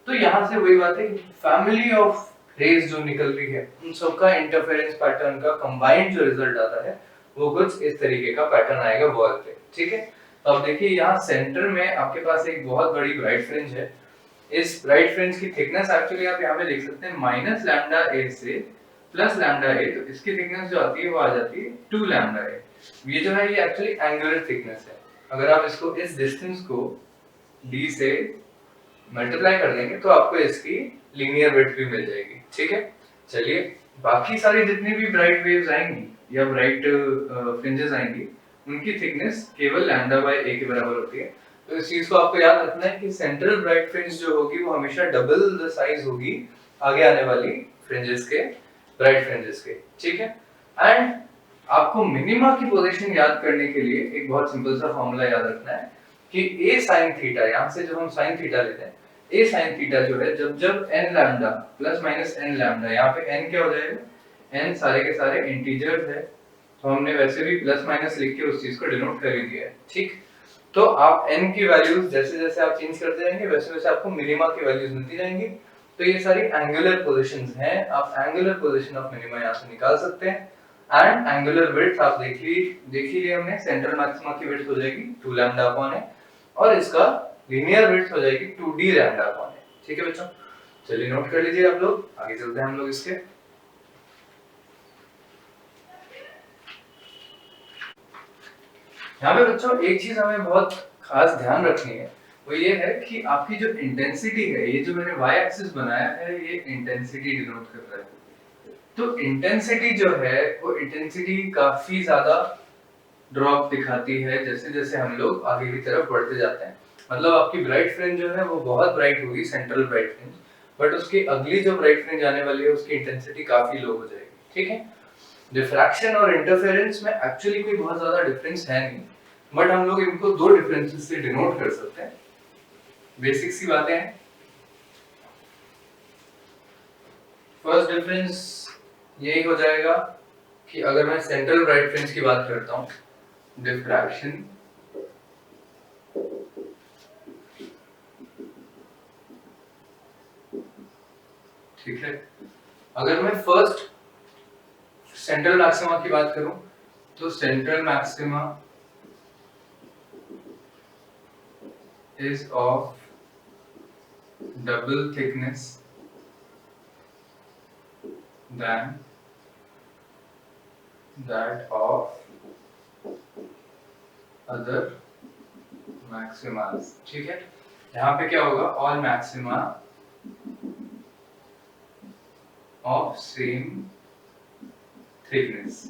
तो यहाँ से वही बात है कि फैमिली ऑफ रेज जो निकल रही है उन सबका इंटरफेरेंस पैटर्न का कंबाइंड जो रिजल्ट आता है वो कुछ इस तरीके का पैटर्न आएगा वॉल पे। ठीक है, तो अब देखिए यहाँ सेंटर में आपके पास एक बहुत बड़ी ब्राइट फ्रिंज है। इस ब्राइट फ्रिंज की थिकनेस एक्चुअली आप यहाँ पे देख सकते हैं माइनस लैम्डा ए से प्लस लैम्डा ए, तो इसकी थिकनेस जो आती है वो आ जाती है 2 लैम्डा ए। ये जो है ये एक्चुअली एंगुलर थिकनेस है। अगर आप इसको इस डिस्टेंस को d से मल्टीप्लाई कर देंगे तो आपको इसकी लीनियर विड्थ भी मिल जाएगी। ठीक है, चलिए बाकी सारी जितनी भी ब्राइट वेव्स आएंगी या ब्राइट फ्रिंजेस आएंगी उनकी थिकनेस केवल लैम्डा बाय ए के बराबर होती है। तो इस चीज को आपको याद रखना है कि सेंट्रल ब्राइट फ्रिंज जो होगी वो हमेशा डबल द साइज होगी आगे आने वाली फ्रिंजेस के, ब्राइट फ्रिंजेस के। ठीक है, एंड आपको मिनिमा की पोजीशन याद करने के लिए एक बहुत सिंपल सा फॉर्मूला याद रखना है कि a sin थीटा, यहाँ से जो हम sin थीटा लेते हैं, a sin थीटा जो है जब जब n lambda plus minus n lambda, यहाँ पे n क्या हो जाएगा, n सारे के सारे इंटीजर्स है, तो हमने वैसे भी प्लस माइनस लिख के उस चीज को डिनोट कर ही दिया है। ठीक, तो आप n की वैल्यूज जैसे जैसे आप चेंज करते जाएंगे वैसे वैसे आपको मिनिमा की वैल्यूज मिलती जाएंगी। तो ये सारी एंगुलर पोजीशंस हैं, आप एंगुलर पोजीशन ऑफ मिनिमा यहाँ से निकाल सकते हैं। एंड एंगुलर विड्थ आप देख ली हमने, सेंट्रल मैक्सिमा की विड्थ हो जाएगी 2 लैम्डा अपॉन है और इसका लीनियर विड्थ हो जाएगी 2d लैम्डा अपॉन है। ठीक है बच्चों, चलिए नोट कर लीजिए आप लोग, आगे चलते हैं हम लोग इसके। यहाँ पे बच्चों एक चीज हमें बहुत खास ध्यान रखनी है, वो ये है कि आपकी जो इंटेंसिटी है, ये जो मैंने y एक्सिस बनाया है ये इंटेंसिटी डिनोट कर रहा है। तो इंटेंसिटी जो है वो इंटेंसिटी काफी ज्यादा ड्रॉप दिखाती है जैसे जैसे हम लोग आगे की तरफ बढ़ते जाते हैं। मतलब आपकी ब्राइट फ्रिंज जो है वो बहुत ब्राइट होगी, सेंट्रल ब्राइट फ्रिंज, बट उसकी अगली जो ब्राइट फ्रिंज आने वाली है उसकी इंटेंसिटी काफी लो हो जाएगी। ठीक है, डिफ्रैक्शन और इंटरफेरेंस में एक्चुअली कोई बहुत ज्यादा डिफरेंस है नहीं, बट हम लोग इनको दो डिफरेंसेस से डिनोट कर सकते हैं। बेसिक सी बातें हैं। फर्स्ट डिफरेंस यही हो जाएगा कि अगर मैं सेंट्रल ब्राइट फ्रिंज की बात करता हूं, डिफ्रैक्शन ठीक है, अगर मैं फर्स्ट सेंट्रल मैक्सिमा की बात करूं तो central maxima is of double thickness than that of other maximas। ठीक है, यहाँ पे क्या होगा, all maxima of same thickness।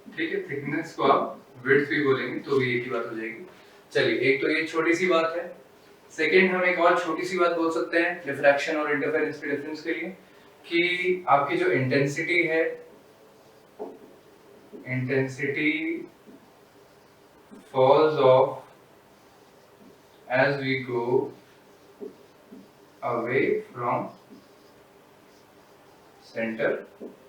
ठीक है, थिकनेस को आप विड्थ भी बोलेंगे तो भी एक ही बात हो जाएगी। चलिए, एक तो ये छोटी सी बात है। सेकंड हम एक और छोटी सी बात बोल सकते हैं डिफ्रैक्शन और इंटरफेरेंस के डिफरेंस के लिए, कि आपकी जो इंटेंसिटी है, intensity falls off as we go away from center।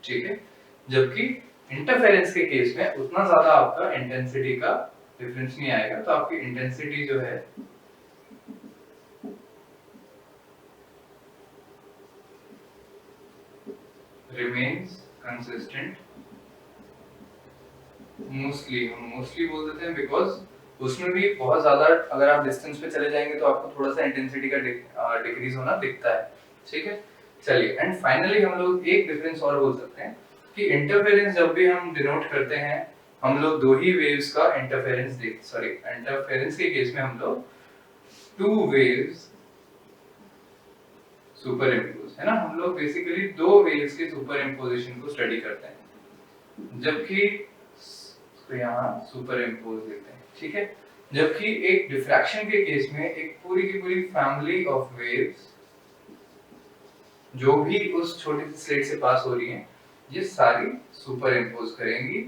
ठीक है, जबकि इंटरफेरेंस के केस में उतना ज्यादा आपका इंटेंसिटी का डिफरेंस नहीं आएगा, तो आपकी इंटेंसिटी जो है remains consistent। मोस्टली हम मोस्टली बोल देते हैं बिकॉज उसमें भी बहुत ज़्यादा अगर आप डिस्टेंस पे चले जाएंगे तो आपको थोड़ा सा इंटेंसिटी का डिक्रीज होना दिखता है, ठीक है। चलिए, एंड फाइनली हम लोग एक डिफरेंस और बोल सकते हैं कि इंटरफेरेंस जब भी हम डिनोट करते हैं, हम लोग दो ही वेव्स का इंटरफेरेंस के केस में हम लोग टू वेव्स सुपर इम्पोज, है ना, हम लोग बेसिकली दो वेव्स के सुपर इम्पोजिशन को स्टडी करते हैं, जबकि तो यहाँ सुपर इम्पोज देते हैं, ठीक है। जबकि एक डिफ्रैक्शन के केस में एक पूरी की पूरी फैमिली ऑफ वेव्स जो भी उस छोटी सी स्लिट से पास हो रही हैं, ये सारी सुपर इम्पोज करेंगी,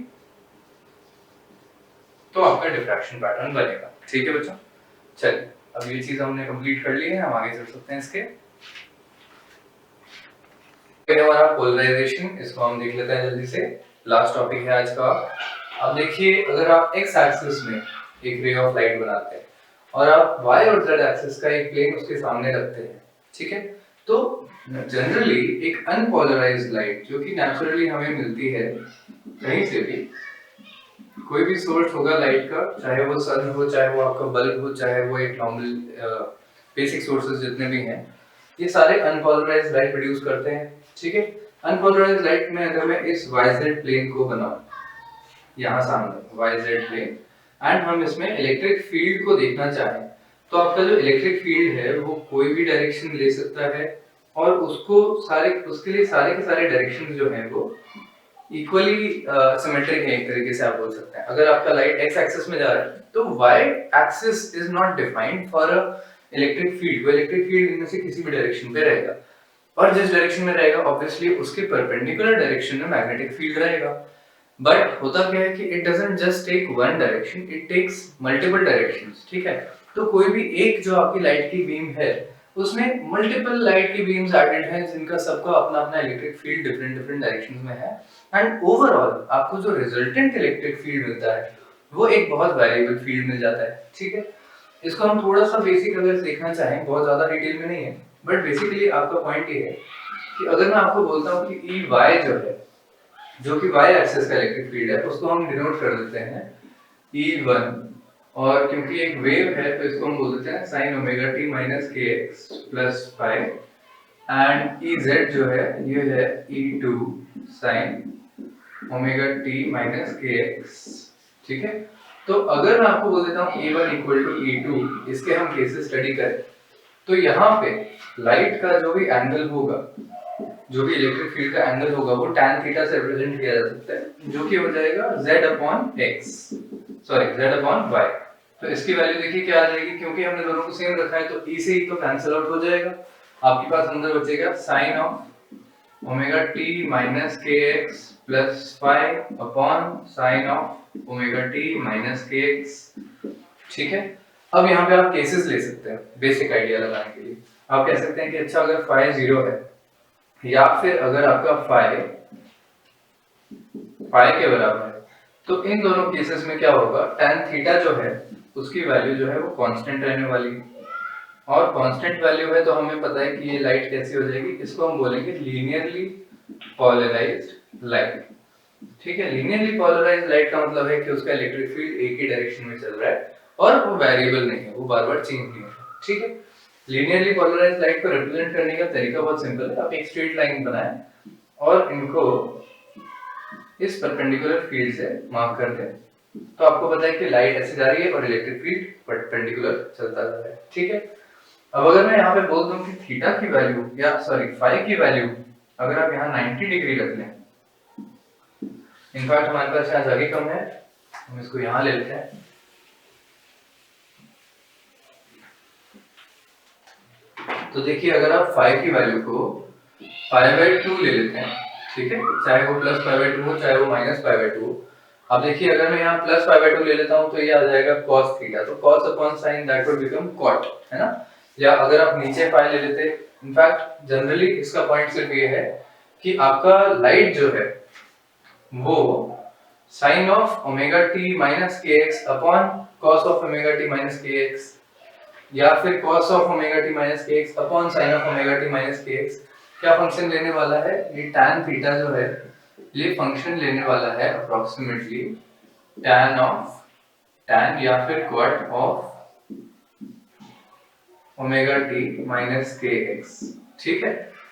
तो आपका डिफ्रैक्शन पैटर्न बनेगा, ठीक है बच्चों। चलिए, अब ये चीज हमने कंप्लीट कर ली है, हम आगे चल सकते हैं इसके। हमारा पोलराइजेशन, इसको हम देख लेते हैं जल्दी से, लास्ट टॉपिक है आज का। अब देखिए, अगर आप एक्स एक्सिस में एक रे ऑफ लाइट बनाते हैं और आप वाई और जेड एक्सिस का एक प्लेन उसके सामने रखते हैं, ठीक है, तो जनरली एक अनपोलराइज्ड लाइट जो कि नेचुरली हमें मिलती है कहीं से भी, कोई भी सोर्स होगा लाइट का, चाहे वो सन हो, चाहे वो आपका बल्ब हो, चाहे वो एक नॉर्मल बेसिक सोर्सेज जितने भी हैं, ये सारे अनपोलराइज्ड लाइट प्रोड्यूस करते हैं, ठीक है। अनपोलराइज्ड लाइट में अगर मैं इस वाई-जेड प्लेन को बनाऊं, यहाँ सामने वाई-जेड प्लेन, एंड हम इसमें इलेक्ट्रिक फील्ड को देखना चाहें, तो आपका जो इलेक्ट्रिक फील्ड है वो कोई भी डायरेक्शन ले सकता है, और उसके लिए सारे के सारे डायरेक्शन जो हैं वो इक्वली सिमेट्रिक है, एक तरीके से आप बोल सकते हैं। अगर आपका लाइट एक्स एक्सिस में जा रहा है तो Y axis is not defined for a electric field, वो इलेक्ट्रिक फील्ड इनमें से किसी भी डायरेक्शन पे रहेगा, और जिस डायरेक्शन में रहेगा ऑब्वियसली उसके परपेंडिकुलर डायरेक्शन में मैग्नेटिक फील्ड रहेगा। बट होता क्या है कि it doesn't just take one direction, it takes multiple directions, ठीक है। तो कोई भी एक जो आपकी लाइट की बीम है उसमें मल्टीपल लाइट की बीम्स एडेड हैं, जिनका सबका अपना अपना electric field different different directions में है, एंड ओवरऑल आपको जो रिजल्टेंट इलेक्ट्रिक फील्ड मिलता है वो एक बहुत वेरिएबल फील्ड मिल जाता है, ठीक है। इसको हम थोड़ा सा बेसिक अगर देखना चाहें, बहुत ज्यादा डिटेल में नहीं है, बट बेसिकली आपका पॉइंट ये है कि अगर मैं आपको बोलता हूँ कि ई वाई जो है, जो कि वाई एक्सिस का इलेक्ट्रिक फील्ड है, उसको हम डिनोट कर देते हैं E1, और क्योंकि एक वेव है तो इसको हम बोल देते हैं sin ओमेगा t माइनस के x plus five, and Ez जो है ये है E2 sin omega t minus के एक्स, ठीक है। तो अगर मैं आपको बोल देता हूँ A1 इक्वल टू E2, इसके हम केसेस स्टडी करें तो यहाँ पे लाइट का जो भी एंगल होगा, जो भी इलेक्ट्रिक फील्ड का एंगल होगा, वो tan थीटा से रिप्रेजेंट किया जा सकता है, जो कि हो जाएगा z upon x, sorry z upon y। तो इसकी वैल्यू देखिए क्या आ जाएगी, क्योंकि हमने दोनों को सेम रखा है तो e से e तो कैंसिल आउट हो जाएगा, आपके पास अंदर बचेगा sin of omega t minus kx plus 5 upon sin of omega t minus kx, ठीक है। अब यहाँ पे आप केसेस ले सकते हैं बेसिक आइडिया लगाने के लिए। आप कह सकते हैं कि अच्छा अगर फाई 0 है, या फिर अगर आपका फाई के बराबर है, तो इन दोनों केसेस में क्या होगा, tan थीटा जो है उसकी वैल्यू जो है वो कांस्टेंट रहने वाली है, और कांस्टेंट वैल्यू है तो हमें पता है कि ये लाइट कैसी हो जाएगी, इसको हम बोलेंगे लीनियरली पोलराइज्ड लाइट, ठीक है। लीनियरली पोलराइज्ड लाइट का मतलब है कि उसका इलेक्ट्रिक फील्ड एक ही डायरेक्शन में चल रहा है और वो वेरिएबल नहीं है, वो बार-बार चेंज नहीं होता, ठीक है। लीनियरली पोलराइज्ड लाइट को रिप्रेजेंट करने का तरीका बहुत सिंपल है, आप एक स्ट्रेट लाइन बनाएं और इनको इस परपेंडिकुलर फील्ड से मार्क कर दें, तो आपको पता है कि लाइट ऐसे जा रही है और इलेक्ट्रिक फील्ड परपेंडिकुलर चलता जा रहा है, ठीक है। अब अगर मैं यहाँ पे बोल दूं कि थीटा की वैल्यू या सॉरी फाई की वैल्यू अगर आप यहाँ 90 डिग्री रख लें, इनफैक्ट हमारे पास यहाँ जगह कम है, हम इसको यहाँ ले लेते हैं, तो देखिए अगर आप फाई की वैल्यू को π/2 ले लेते हैं, ठीक है, चाहे वो प्लस π/2 हो चाहे वो माइनस π/2 हो। अब देखिए अगर मैं यहाँ प्लस π/2 ले लेता हूँ तो ये आ जाएगा cos थीटा, तो cos upon sin that will become cot, है ना। या अगर आप नीचे फाई ले लेते, इनफैक्ट जनरली इसका पॉइंट सिर्फ ये है कि आपका लाइट जो है वो sin of omega t minus kx upon cos of omega t minus kx, या फिर cos of omega t minus kx upon sin of omega t minus kx, क्या फंक्शन लेने वाला है, ये tan थीटा जो है ये फंक्शन लेने वाला है अप्रोक्सीमेटली tan ऑफ tan या फिर क्वाट ऑफ ओमेगा टी माइनस के एक्स। ठीक है,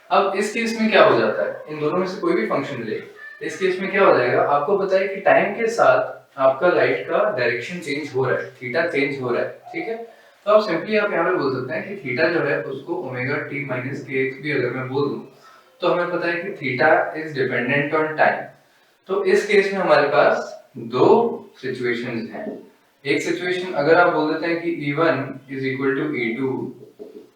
अब इस केस में क्या हो जाता है, इन दोनों में से कोई भी फंक्शन ले, इस केस में क्या हो जाएगा, आपको पता है कि टाइम के साथ आपका लाइट का डायरेक्शन चेंज हो रहा है, थीटा चेंज हो रहा है। ठीक है, तो आप सिंपली आप यहाँ पे बोल सकते हैं कि थीटा जो है उसको ओमेगा टी माइनस के एक्स भी अगर मैं बोल दूं तो हमें पता है कि theta is dependent on time. तो इस केस में हमारे पास दो सिचुएशंस हैं। एक सिचुएशन अगर आप बोल देते हैं कि E1 is equal to E2,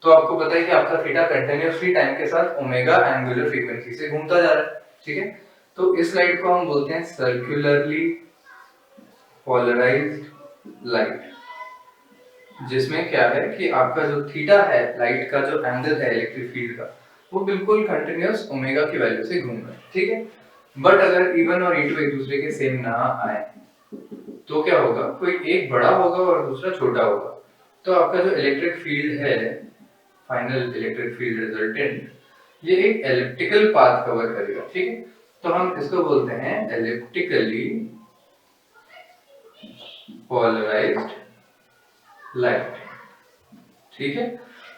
तो आपको पता है कि आपका थीटा कंटिन्यूअसली टाइम के साथ ओमेगा एंगुलर फ्रीक्वेंसी से घूमता जा रहा है। ठीक है, तो इस लाइट को हम बोलते हैं सर्कुलरली पोलराइज्ड लाइट, जिसमें क्या है कि आपका जो थीटा है, लाइट का जो एंगल है इलेक्ट्रिक फील्ड का, वो बिल्कुल कंटिन्यूअस ओमेगा की वैल्यू से घूम रहा है। ठीक है, बट अगर E1 और E2 एक दूसरे के सेम ना आए तो क्या होगा, कोई एक बड़ा होगा और दूसरा छोटा होगा, तो आपका जो इलेक्ट्रिक फील्ड है, फाइनल इलेक्ट्रिक फील्ड रिजल्टेंट, ये एक एलिप्टिकल पाथ कवर करेगा। ठीक है, तो हम इसको बोलते हैं एलिप्टिकली पोलराइज्ड लाइट। ठीक है,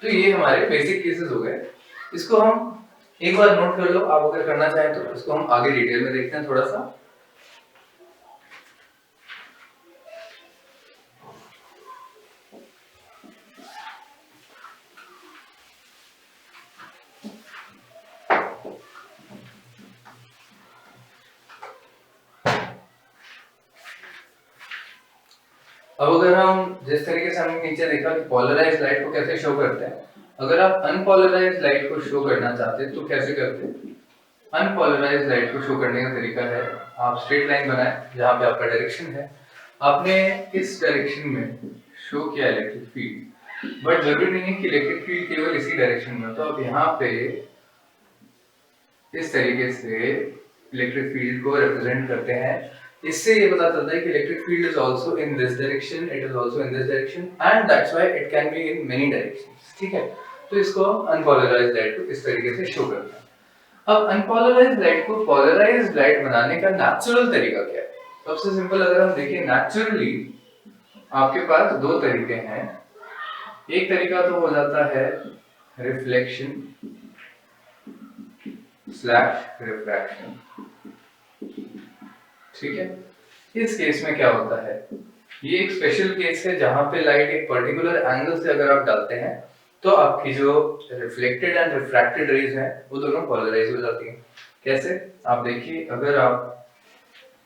तो ये हमारे बेसिक केसेस हो गए। इसको हम एक बार नोट कर लो, आप अगर करना चाहें तो इसको हम आगे डिटेल में देखते हैं थोड़ा सा। अब अगर हम जिस तरीके से हमने नीचे देखा कि पोलराइज्ड लाइट को कैसे शो करते हैं, अगर आप अनपोलराइज्ड लाइट को शो करना चाहते हैं तो कैसे करते हैं। अनपोलराइज्ड लाइट को शो करने का तरीका है, आप स्ट्रेट लाइन बनाएं जहां पे आपका डायरेक्शन है, आपने इस डायरेक्शन में शो किया इलेक्ट्रिक फील्ड, बट जरूरी नहीं है कि इलेक्ट्रिक फील्ड केवल इसी डायरेक्शन में हो, तो आप यहाँ पे इस तरीके से इलेक्ट्रिक फील्ड को रिप्रेजेंट करते हैं। इससे ये पता चलता है कि electric field is also in this direction, it is also in this direction and that's why it can be in many directions. ठीक है, तो इसको अनपोलराइज्ड लाइट को इस तरीके से शो करते हैं। अब अनपोलराइज्ड लाइट को पोलराइज्ड लाइट बनाने का नेचुरल तरीका क्या है। सबसे सिंपल अगर हम देखें नेचुरली, आपके पास दो तरीके हैं। एक तरीका तो हो जाता है रिफ्लेक्शन स्लैश रिफ्रैक्शन। ठीक है, इस केस में क्या होता है, ये एक स्पेशल केस है जहां पे लाइट एक पर्टिकुलर एंगल से अगर आप डालते हैं तो आपकी जो रिफ्लेक्टेड एंड रिफ्रैक्टेड रेज हैं वो दोनों पोलराइज हो जाती हैं। कैसे, आप देखिए, अगर आप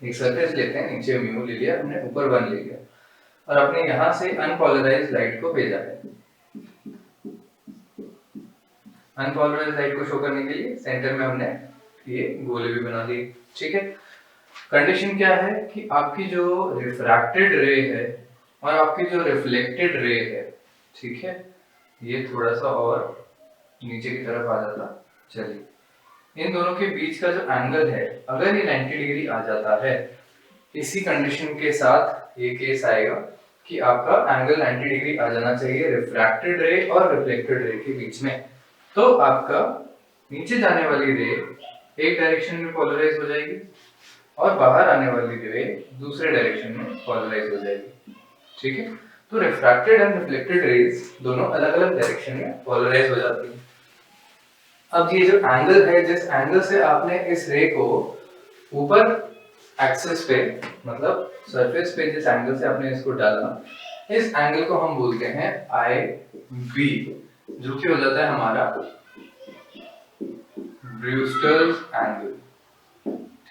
एक सरफेस लेते हैं, नीचे म्यू ले लिया हमने, ऊपर 1 ले लिया, और आपने यहां से अनपोलराइज्ड लाइट को भेजा है। अनपोलराइज्ड लाइट को शो करने के लिए सेंटर में हमने ये गोले भी बना दिए। ठीक है, कंडीशन क्या है कि आपकी जो रिफ्रैक्टेड रे है और आपकी जो रिफ्लेक्टेड रे है, ठीक है, ये थोड़ा सा और नीचे की तरफ आ जाता, चलिए, इन दोनों के बीच का जो एंगल है अगर ये 90 डिग्री आ जाता है, इसी कंडीशन के साथ ये केस आएगा कि आपका एंगल 90 डिग्री आ जाना चाहिए रिफ्रैक्टेड रे और रिफ्लेक्टेड रे के बीच में, तो आपका नीचे जाने वाली रे एक डायरेक्शन में पोलराइज हो जाएगी और बाहर आने वाली रे दूसरे डायरेक्शन में पोलराइज हो जाएगी। ठीक है, तो रिफ्रैक्टेड एंड रिफ्लेक्टेड रेज दोनों अलग अलग डायरेक्शन में पोलराइज हो जाती हैं। अब ये जो एंगल है, जिस एंगल से आपने इस रे को ऊपर एक्सिस पे, मतलब सरफेस पे जिस एंगल से आपने इसको डाला, इस एंगल को हम बोलते हैं आई बी, जो कि हो जाता है हमारा ब्रूस्टर्स एंगल।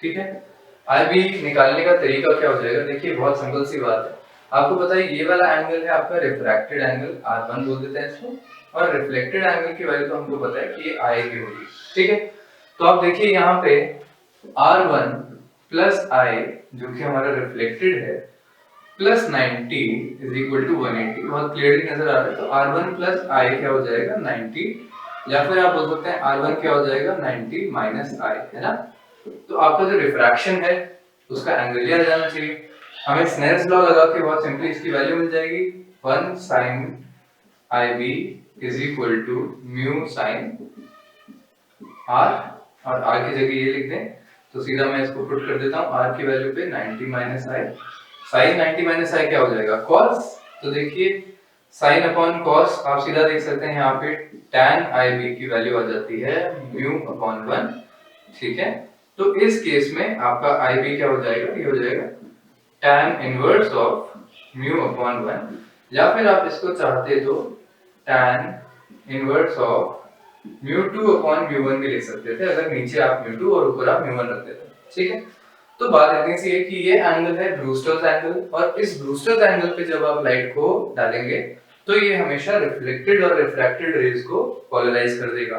ठीक है, आई बी निकालने का तरीका क्या हो जाएगा, देखिए बहुत सिंपल सी बात है। आपको पता है ये वाला एंगल है आपका रिफ्रैक्टेड एंगल, R1 बोल देते हैं इसको, और रिफ्लेक्टेड एंगल की वैल्यू तो हमको पता है कि ये I की होगी। ठीक है, तो आप देखिए यहाँ पे R1 प्लस I, जो कि हमारा रिफ्लेक्टेड है, प्लस 90 इज इक्वल टू 180, बहुत क्लियरली नजर आ रहा है। तो R1 प्लस I क्या हो जाएगा 90, या फिर आप बोल सकते हैं R1 क्या हो जाएगा 90 माइनस I, है ना। तो आपका जो रिफ्रैक्शन है उसका एंगल आ जाना चाहिए। हमें स्नेल्स लॉ लगा के बहुत सिंपली इसकी वैल्यू मिल जाएगी, 1 sin IB is equal to mu sin R, और R की जगह ये लिख दें तो सीधा मैं इसको पुट कर देता हूँ, R की वैल्यू पे 90 माइनस I साइन 90 माइनस आई क्या हो जाएगा कॉस। तो देखिए साइन अपॉन कॉस आप सीधा देख सकते हैं यहाँ पे tan IB की वैल्यू आ जाती है म्यू अपॉन 1, ठीक है। तो इस केस में आपका IB क्या हो जाएगा, ये हो जाएगा tan inverse of mu upon 1, या फिर आप इसको चाहते तो tan inverse of mu 2 upon mu 1 भी लिख सकते थे, अगर नीचे आप म्यू 2 और ऊपर आप म्यू 1 रख देते, ठीक है। तो बात इतनी सी है कि ये एंगल है ब्रूस्टर्स एंगल, और इस ब्रूस्टर्स एंगल पे जब आप लाइट को डालेंगे तो ये हमेशा रिफ्लेक्टेड और रिफ्रैक्टेड रेज को पोलराइज कर देगा,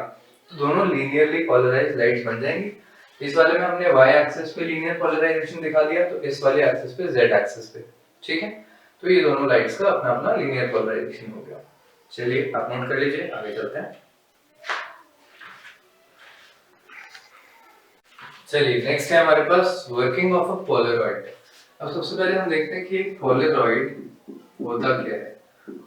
तो दोनों लीनियरली पोलराइज लाइट्स बन जाएंगी। इस वाले में हमने y एक्सिस पे लीनियर पोलराइजेशन दिखा दिया, तो इस वाले एक्सिस पे z एक्सिस पे, ठीक है। तो ये दोनों लाइट्स का अपना अपना लीनियर पोलराइजेशन हो गया। चलिए आप नोट कर लीजिए, आगे चलते हैं। चलिए नेक्स्ट है हमारे पास वर्किंग ऑफ अ पोलरॉइड। अब सबसे पहले हम देखते हैं कि एक पोलरॉइड होता क्या है।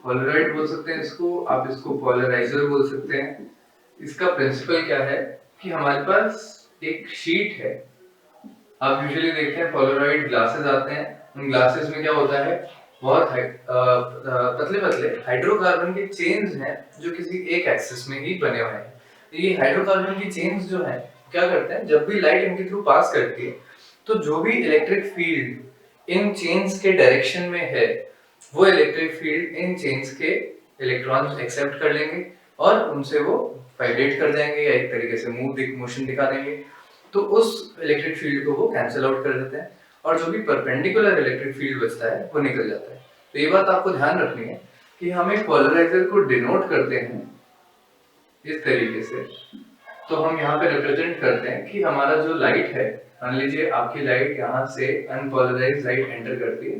पोलरॉइड बोल सकते हैं इसको, आप इसको पोलराइजर बोल सकते हैं। इसका प्रिंसिपल क्या है कि हमारे पास एक शीट है, आप यूजुअली देखते हैं पोलरॉइड ग्लासेस आते हैं, उन ग्लासेस में क्या होता है बहुत पतले पतले हाइड्रोकार्बन के चेन्स हैं जो किसी एक एक्सिस में ही बने हुए हैं। ये हाइड्रोकार्बन की चेन्स जो है क्या करते हैं, जब भी लाइट इनके थ्रू पास करती है तो जो भी इलेक्ट्रिक फील्ड इन चेन्स के डायरेक्शन में है वो इलेक्ट्रिक फील्ड इन चेन्स के इलेक्ट्रॉन्स एक्सेप्ट कर लेंगे और उनसे वो वाइब्रेट कर जाएंगे या एक तरीके से मोशन दिखा देंगे, तो उस इलेक्ट्रिक फील्ड को वो कैंसिल आउट कर देते हैं और जो भी परपेंडिकुलर इलेक्ट्रिक फील्ड बचता है वो निकल जाता है। तो ये बात आपको ध्यान रखनी है कि हम एक पोलराइजर को डिनोट करते हैं इस तरीके से। तो हम यहाँ पे रिप्रेजेंट करते हैं कि हमारा जो लाइट है, मान लीजिए आपकी लाइट यहाँ से अनपोलराइज्ड लाइट एंटर करती है,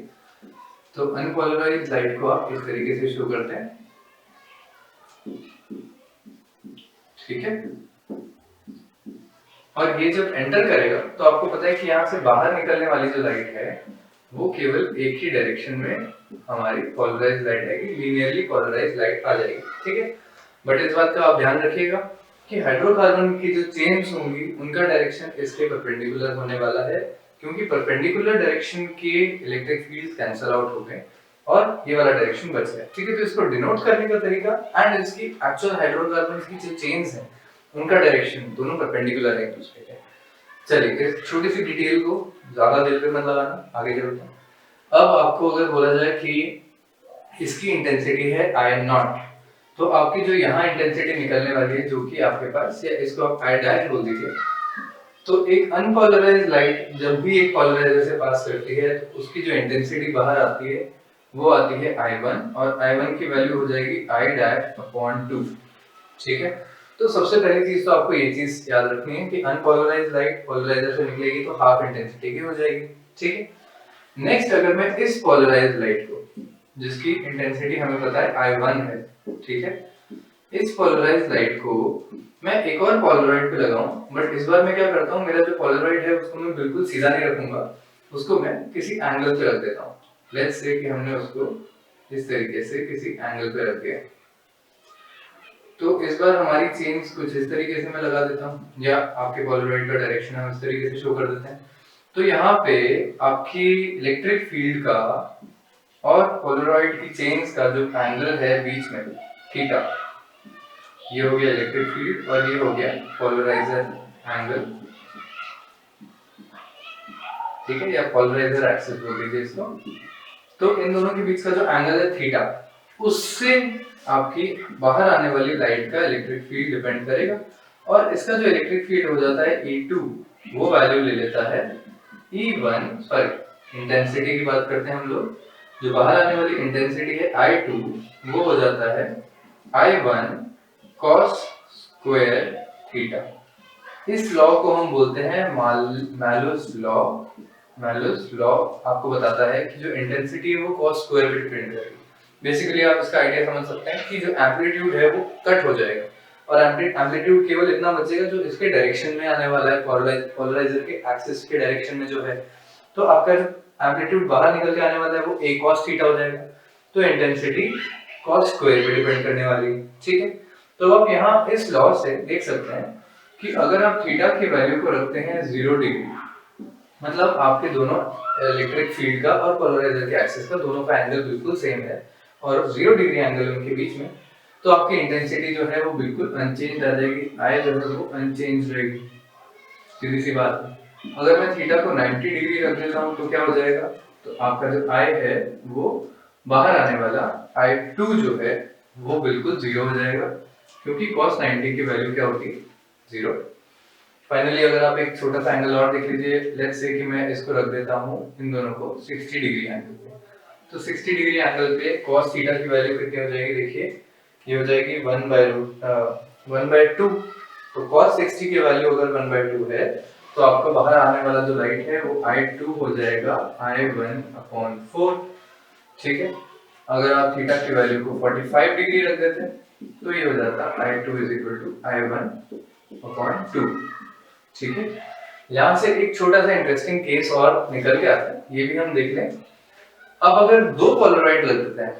तो अनपोलराइज्ड लाइट को आप इस तरीके से शो करते हैं, ठीक है। और ये जब एंटर करेगा तो आपको पता है कि यहाँ से बाहर निकलने वाली जो लाइट है वो केवल एक ही डायरेक्शन में हमारी पोलराइज्ड लाइट आएगी, लीनियरली पोलराइज्ड लाइट आ जाएगी, ठीक है। बट इस बात का आप ध्यान रखिएगा कि हाइड्रोकार्बन की जो चेन्स होंगी उनका डायरेक्शन इसके परपेंडिकुलर होने वाला है, क्योंकि परपेंडिकुलर डायरेक्शन के इलेक्ट्रिक फील्ड्स कैंसिल आउट हो गए और ये वाला डायरेक्शन बच गया, ठीक है। तो इसको डिनोट करने का तरीका एंड इसकी एक्चुअल हाइड्रोकार्बन की जो चेन्स हैं उनका डायरेक्शन दोनों परपेंडिकुलर है एक दूसरे के। चलिए इस छोटी सी डिटेल को ज्यादा देर पे मत लगाना, आगे चलते हैं। अब आपको अगर बोला जाए कि इसकी इंटेंसिटी है I0, तो आपकी जो यहाँ इंटेंसिटी निकलने वाली है जो कि आपके पास, या इसको आप I डैश बोल दीजिए, तो एक अनपोलराइज्ड लाइट जब भी एक पोलराइजर से पास करती है तो उसकी जो इंटेंसिटी बाहर आती है वो आती है I1, और I1 की वैल्यू हो जाएगी I डैश अपॉन 2, ठीक है। तो सबसे पहली चीज तो आपको ये चीज याद रखनी है कि अनपोलराइज्ड लाइट पोलराइजर से निकलेगी तो हाफ इंटेंसिटी की हो जाएगी, ठीक है। नेक्स्ट अगर मैं इस पोलराइज्ड लाइट को, जिसकी इंटेंसिटी हमें पता है I1 है, ठीक है, इस पोलराइज्ड लाइट को मैं एक और पोलराइड पे लगाऊं, बट इस बार मैं क्या करता हूं, मेरा जो पोलराइड है उसको मैं बिल्कुल सीधा नहीं रखूंगा, उसको मैं किसी एंगल पे रख देता हूं। लेट्स से कि हमने उसको इस तरीके से किसी एंगल पे रख दिया, तो इस बार हमारी चेन्स कुछ इस तरीके से मैं लगा देता हूँ, या आपके पोलराइड का डायरेक्शन हम इस तरीके से शो कर देते हैं। तो यहाँ पे आपकी इलेक्ट्रिक फील्ड का और पोलराइड की चेन्स का जो एंगल है बीच में थीटा, ये हो गया इलेक्ट्रिक फील्ड और ये हो गया पोलराइजर एंगल, ठीक है, या पोलराइजर एक्सिस बोल दीजिए इसको। तो इन दोनों के बीच का जो एंगल है थीटा, उससे आपकी बाहर आने वाली लाइट का इलेक्ट्रिक फील्ड डिपेंड करेगा, और इसका जो इलेक्ट्रिक फील्ड हो जाता है E2, वो वैल्यू ले लेता है E1, सॉरी इंटेंसिटी की बात करते हैं हम लोग, जो बाहर आने वाली इंटेंसिटी है I2 वो हो जाता है I1 cos स्क्वायर थीटा। इस लॉ को हम बोलते हैं मैलुस लॉ। मैलुस लॉ आपको बताता है कि जो इंटेंसिटी है वो cos स्क्वायर पे डिपेंड करेगी। बेसिकली आप इसका आइडिया समझ सकते हैं कि जो एम्पलीट्यूड है वो कट हो जाएगा और एम्पलीट्यूड केवल इतना बचेगा जो इसके डायरेक्शन में आने वाला है, पोलराइजर के एक्सिस के डायरेक्शन में जो है। तो आपका जो एम्पलीट्यूड बाहर निकल के आने वाला है वो a cos थीटा हो जाएगा, तो इंटेंसिटी cos स्क्वायर पे डिपेंड करने वाली है, ठीक है। तो आप यहाँ इस लॉ से देख सकते हैं कि अगर आप थीटा की वैल्यू को रखते हैं 0 डिग्री, मतलब आपके दोनों इलेक्ट्रिक फील्ड का और पोलराइजर के एक्सिस का दोनों का एंगल बिल्कुल सेम है और 0 डिग्री एंगल उनके बीच में, तो आपकी इंटेंसिटी जो है वो बिल्कुल अनचेंज आ जाएगी, आई जो है वो अनचेंज रहेगी। सीधी सी बात है। अगर मैं थीटा को 90 डिग्री रख देता हूँ तो क्या हो जाएगा, तो आपका जो आई है वो बाहर आने वाला I2 जो है वो बिल्कुल 0 हो जाएगा, क्योंकि cos 90 की वैल्यू क्या होती है 0। फाइनली अगर आप एक छोटा सा एंगल और देख लीजिए, लेट्स से कि मैं इसको रख देता हूँ इन दोनों को 60 डिग्री एंगल पे, तो 60 डिग्री एंगल पे cos थीटा की वैल्यू कितनी हो जाएगी, देखिए ये हो जाएगी 1/2। तो cos 60 की वैल्यू अगर 1/2 है तो आपका बाहर आने वाला जो लाइट है वो I2 हो जाएगा I1/4। ठीक है, अगर आप थीटा की वैल्यू को 45 डिग्री रख देते हैं तो ये हो जाता I2 I1/2। ठीक है, यहाँ से एक छोटा सा इंटरेस्टिंग केस और निकल के आता है, ये भी हम देख लें। अब अगर दो पोलराइड लग देते हैं,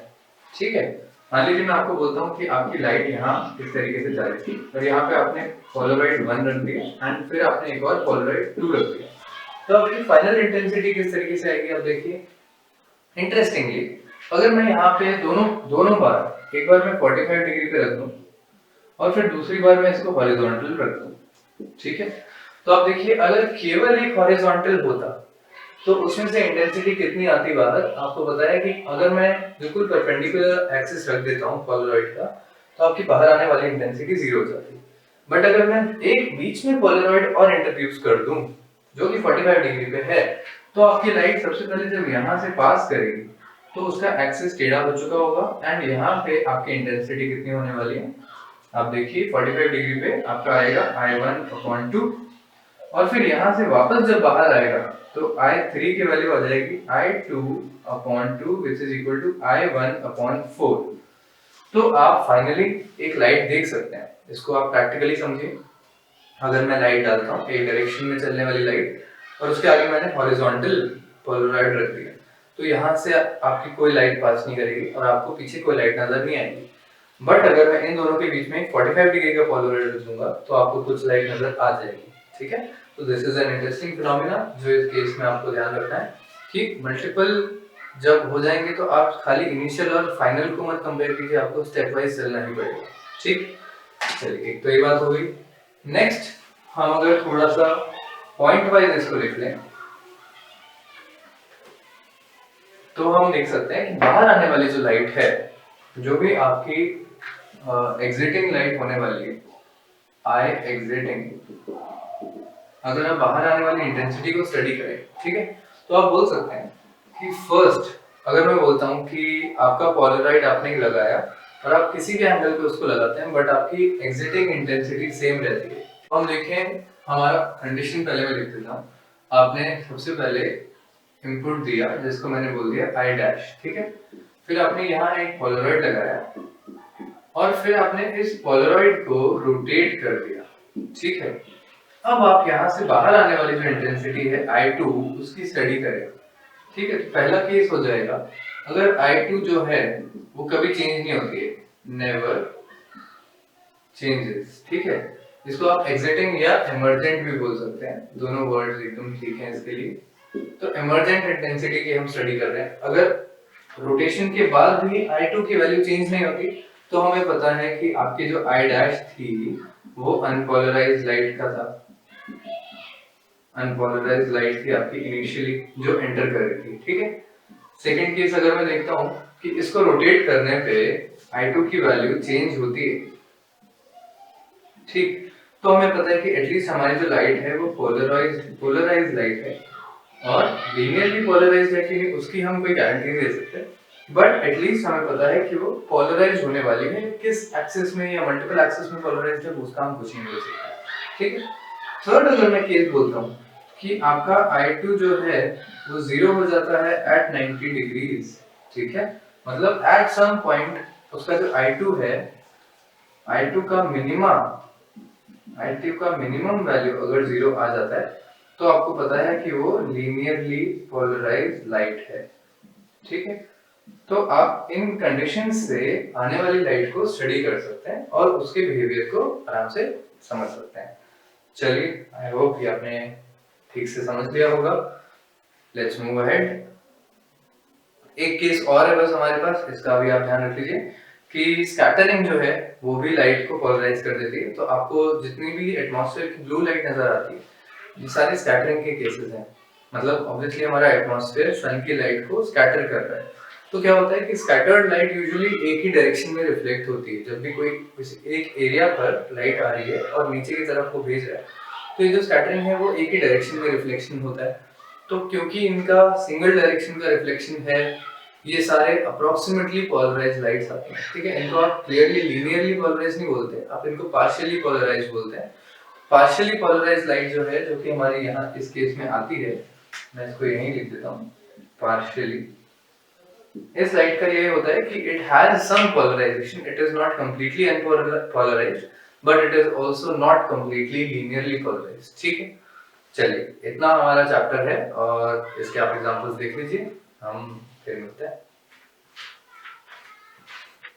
ठीक है, मान लीजिए मैं आपको बोलता हूँ कि आपकी लाइट यहाँ इस तरीके से जा रही थी और यहाँ पे आपने पोलराइड 1 रख दिया एंड फिर आपने एक और पोलराइड 2 रख दिया, तो आपकी फाइनल इंटेंसिटी किस तरीके से आएगी, आप देखिए। इंटरेस्टिंगली अगर मैं यहाँ पे दोनों बार, एक बार मैं 45 डिग्री पे रख दूं और फिर दूसरी बार मैं इसको हॉरिजॉन्टल रख दूं, ठीक है, तो आप देखिए अगर केवल एक हॉरिजॉन्टल होता तो उसमें से इंटेंसिटी कितनी आती बाहर, आपको पता है कि अगर मैं बिल्कुल परपेंडिकुलर एक्सिस रख देता हूँ पोलराइड का तो आपकी बाहर आने वाली इंटेंसिटी 0 हो जाती है। बट अगर मैं एक बीच में पोलराइड और इंट्रोड्यूस कर दूं जो कि 45 डिग्री पे है, तो आपकी लाइट सबसे पहले जब यहाँ से पास करेगी तो उसका एक्सिस टेढ़ा हो चुका होगा एंड यहाँ पे आपकी इंटेंसिटी कितनी होने वाली है, आप देखिए 45 डिग्री पे आपका आएगा I1/2 और फिर यहाँ से वापस जब बाहर आएगा तो I3 की वैल्यू आ जाएगी I2/2 which is equal to I1/4। तो आप फाइनली एक लाइट देख सकते हैं, इसको आप प्रैक्टिकली समझिए। अगर मैं लाइट डालता हूँ एक डायरेक्शन में चलने वाली लाइट और उसके आगे मैंने हॉरिजॉन्टल पोलराइड रख दिया, तो यहाँ से आपकी कोई लाइट पास नहीं करेगी और आपको पीछे कोई लाइट नजर नहीं आएगी। बट अगर मैं इन दोनों के बीच में 45 डिग्री का पोलराइड दूंगा तो आपको कुछ लाइट नजर आ जाएगी। ठीक है, तो this is an interesting phenomena जो इस केस में आपको ध्यान रखना है कि मल्टीपल जब हो जाएंगे तो आप खाली इनिशियल और फाइनल को मत कंपेयर कीजिए, आपको स्टेप वाइज चलना ही पड़ेगा। ठीक, चलिए एक तो ये बात हो गई। नेक्स्ट हम अगर थोड़ा सा पॉइंट वाइज इसको लिख लें तो हम देख सकते हैं कि बाहर आने वाली जो लाइट है, जो भी आपकी एग्जिटिंग लाइट होने वाली है आई एग्जिटिंग, अगर आप बाहर आने वाली इंटेंसिटी को स्टडी करें, ठीक है, तो आप बोल सकते हैं कि फर्स्ट अगर मैं बोलता हूं कि आपका पोलराइड आपने लगाया और आप किसी भी एंगल पे उसको लगाते हैं बट आपकी एग्जिटिंग इंटेंसिटी सेम रहती है। हम देखें हमारा कंडीशन पहले मैं लिख देता हूँ। आपने सबसे पहले इनपुट दिया जिसको मैंने बोल दिया आई डैश, ठीक है, फिर आपने यहाँ एक पोलराइड लगाया और फिर आपने इस पोलराइड को रोटेट कर दिया, ठीक है। अब आप यहाँ से बाहर आने वाली जो इंटेंसिटी है I2 उसकी स्टडी करें, ठीक है। तो पहला केस हो जाएगा अगर I2 जो है वो कभी चेंज नहीं होती है, नेवर चेंजेस, ठीक है। इसको आप एग्जिटिंग या इमर्जेंट भी बोल सकते हैं, दोनों वर्ड्स एकदम ठीक हैं इसके लिए। तो इमर्जेंट इंटेंसिटी की हम स्टडी कर रहे हैं, अगर रोटेशन के बाद भी I2 की वैल्यू चेंज नहीं होती तो हमें पता है कि आपकी जो I डैश थी वो अनपोलराइज्ड लाइट का था, अनपोलराइज्ड लाइट थी आपकी इनिशियली जो एंटर कर रही थी, ठीक है। सेकंड केस अगर मैं देखता हूं कि इसको रोटेट करने पे I2 की वैल्यू चेंज होती है, ठीक, तो हमें पता है कि एटलीस्ट हमारी जो लाइट है वो पोलराइज्ड लाइट है और लीनियरली पोलराइज्ड है कि नहीं उसकी हम कोई गारंटी नहीं दे सकते, बट एटलीस्ट हमें पता है कि वो पोलराइज्ड होने वाली है। किस एक्सिस में या मल्टीपल एक्सिस में पोलराइज्ड है उसका हम कुछ नहीं बोल सकते, ठीक है। थर्ड अगर मैं केस बोलता हूँ कि आपका I2 जो है वो 0 हो जाता है एट 90 डिग्रीज, ठीक है, मतलब एट सम पॉइंट उसका जो I2 है, I2 का मिनिमम वैल्यू अगर 0 आ जाता है तो आपको पता है कि वो लीनियरली पोलराइज्ड लाइट है, ठीक है। तो आप इन कंडीशंस से आने वाली लाइट को स्टडी कर सकते हैं और उसके बिहेवियर को आराम से समझ सकते हैं। चलिए, आई होप कि आपने ठीक से समझ लिया होगा। Let's move ahead. एक केस और है बस हमारे पास, इसका भी आप ध्यान रख लीजिए कि स्कैटरिंग जो है वो भी लाइट को पोलराइज कर देती है। तो आपको जितनी भी एटमॉस्फेयर की ब्लू लाइट नजर आती है ये सारी स्कैटरिंग के केसेस हैं। मतलब ऑब्वियसली हमारा एटमॉस्फेयर सन की लाइट को स्कैटर कर रहा है। तो क्या होता है कि स्कैटर्ड लाइट यूजुअली एक ही डायरेक्शन में रिफ्लेक्ट होती है। जब भी कोई एक एरिया पर लाइट आ रही है और नीचे की तरफ वो भेज रहा है, तो ये जो स्कैटरिंग है वो एक ही डायरेक्शन में रिफ्लेक्शन होता है। तो क्योंकि इनका सिंगल डायरेक्शन का रिफ्लेक्शन है, ये सारे अप्रोक्सीमेटली पोलराइज लाइट्स आती हैं। ठीक है, इनको आप क्लियरली लीनियरली पोलराइज नहीं बोलते, आप इनको पार्शियली पोलराइज बोलते हैं। पार्शियली पोलराइज लाइट जो है, जो कि हमारे यहाँ इस केस में आती है, मैं इसको यहीं लिख देता हूँ, पार्शियली। इस लाइट का ये होता है कि it has some polarisation, it is not completely unpolarised but it is also not completely linearly polarised. ठीक है, चलिए इतना हमारा चैप्टर है और इसके आप एग्जांपल्स देख लीजिए, हम फिर मिलते हैं।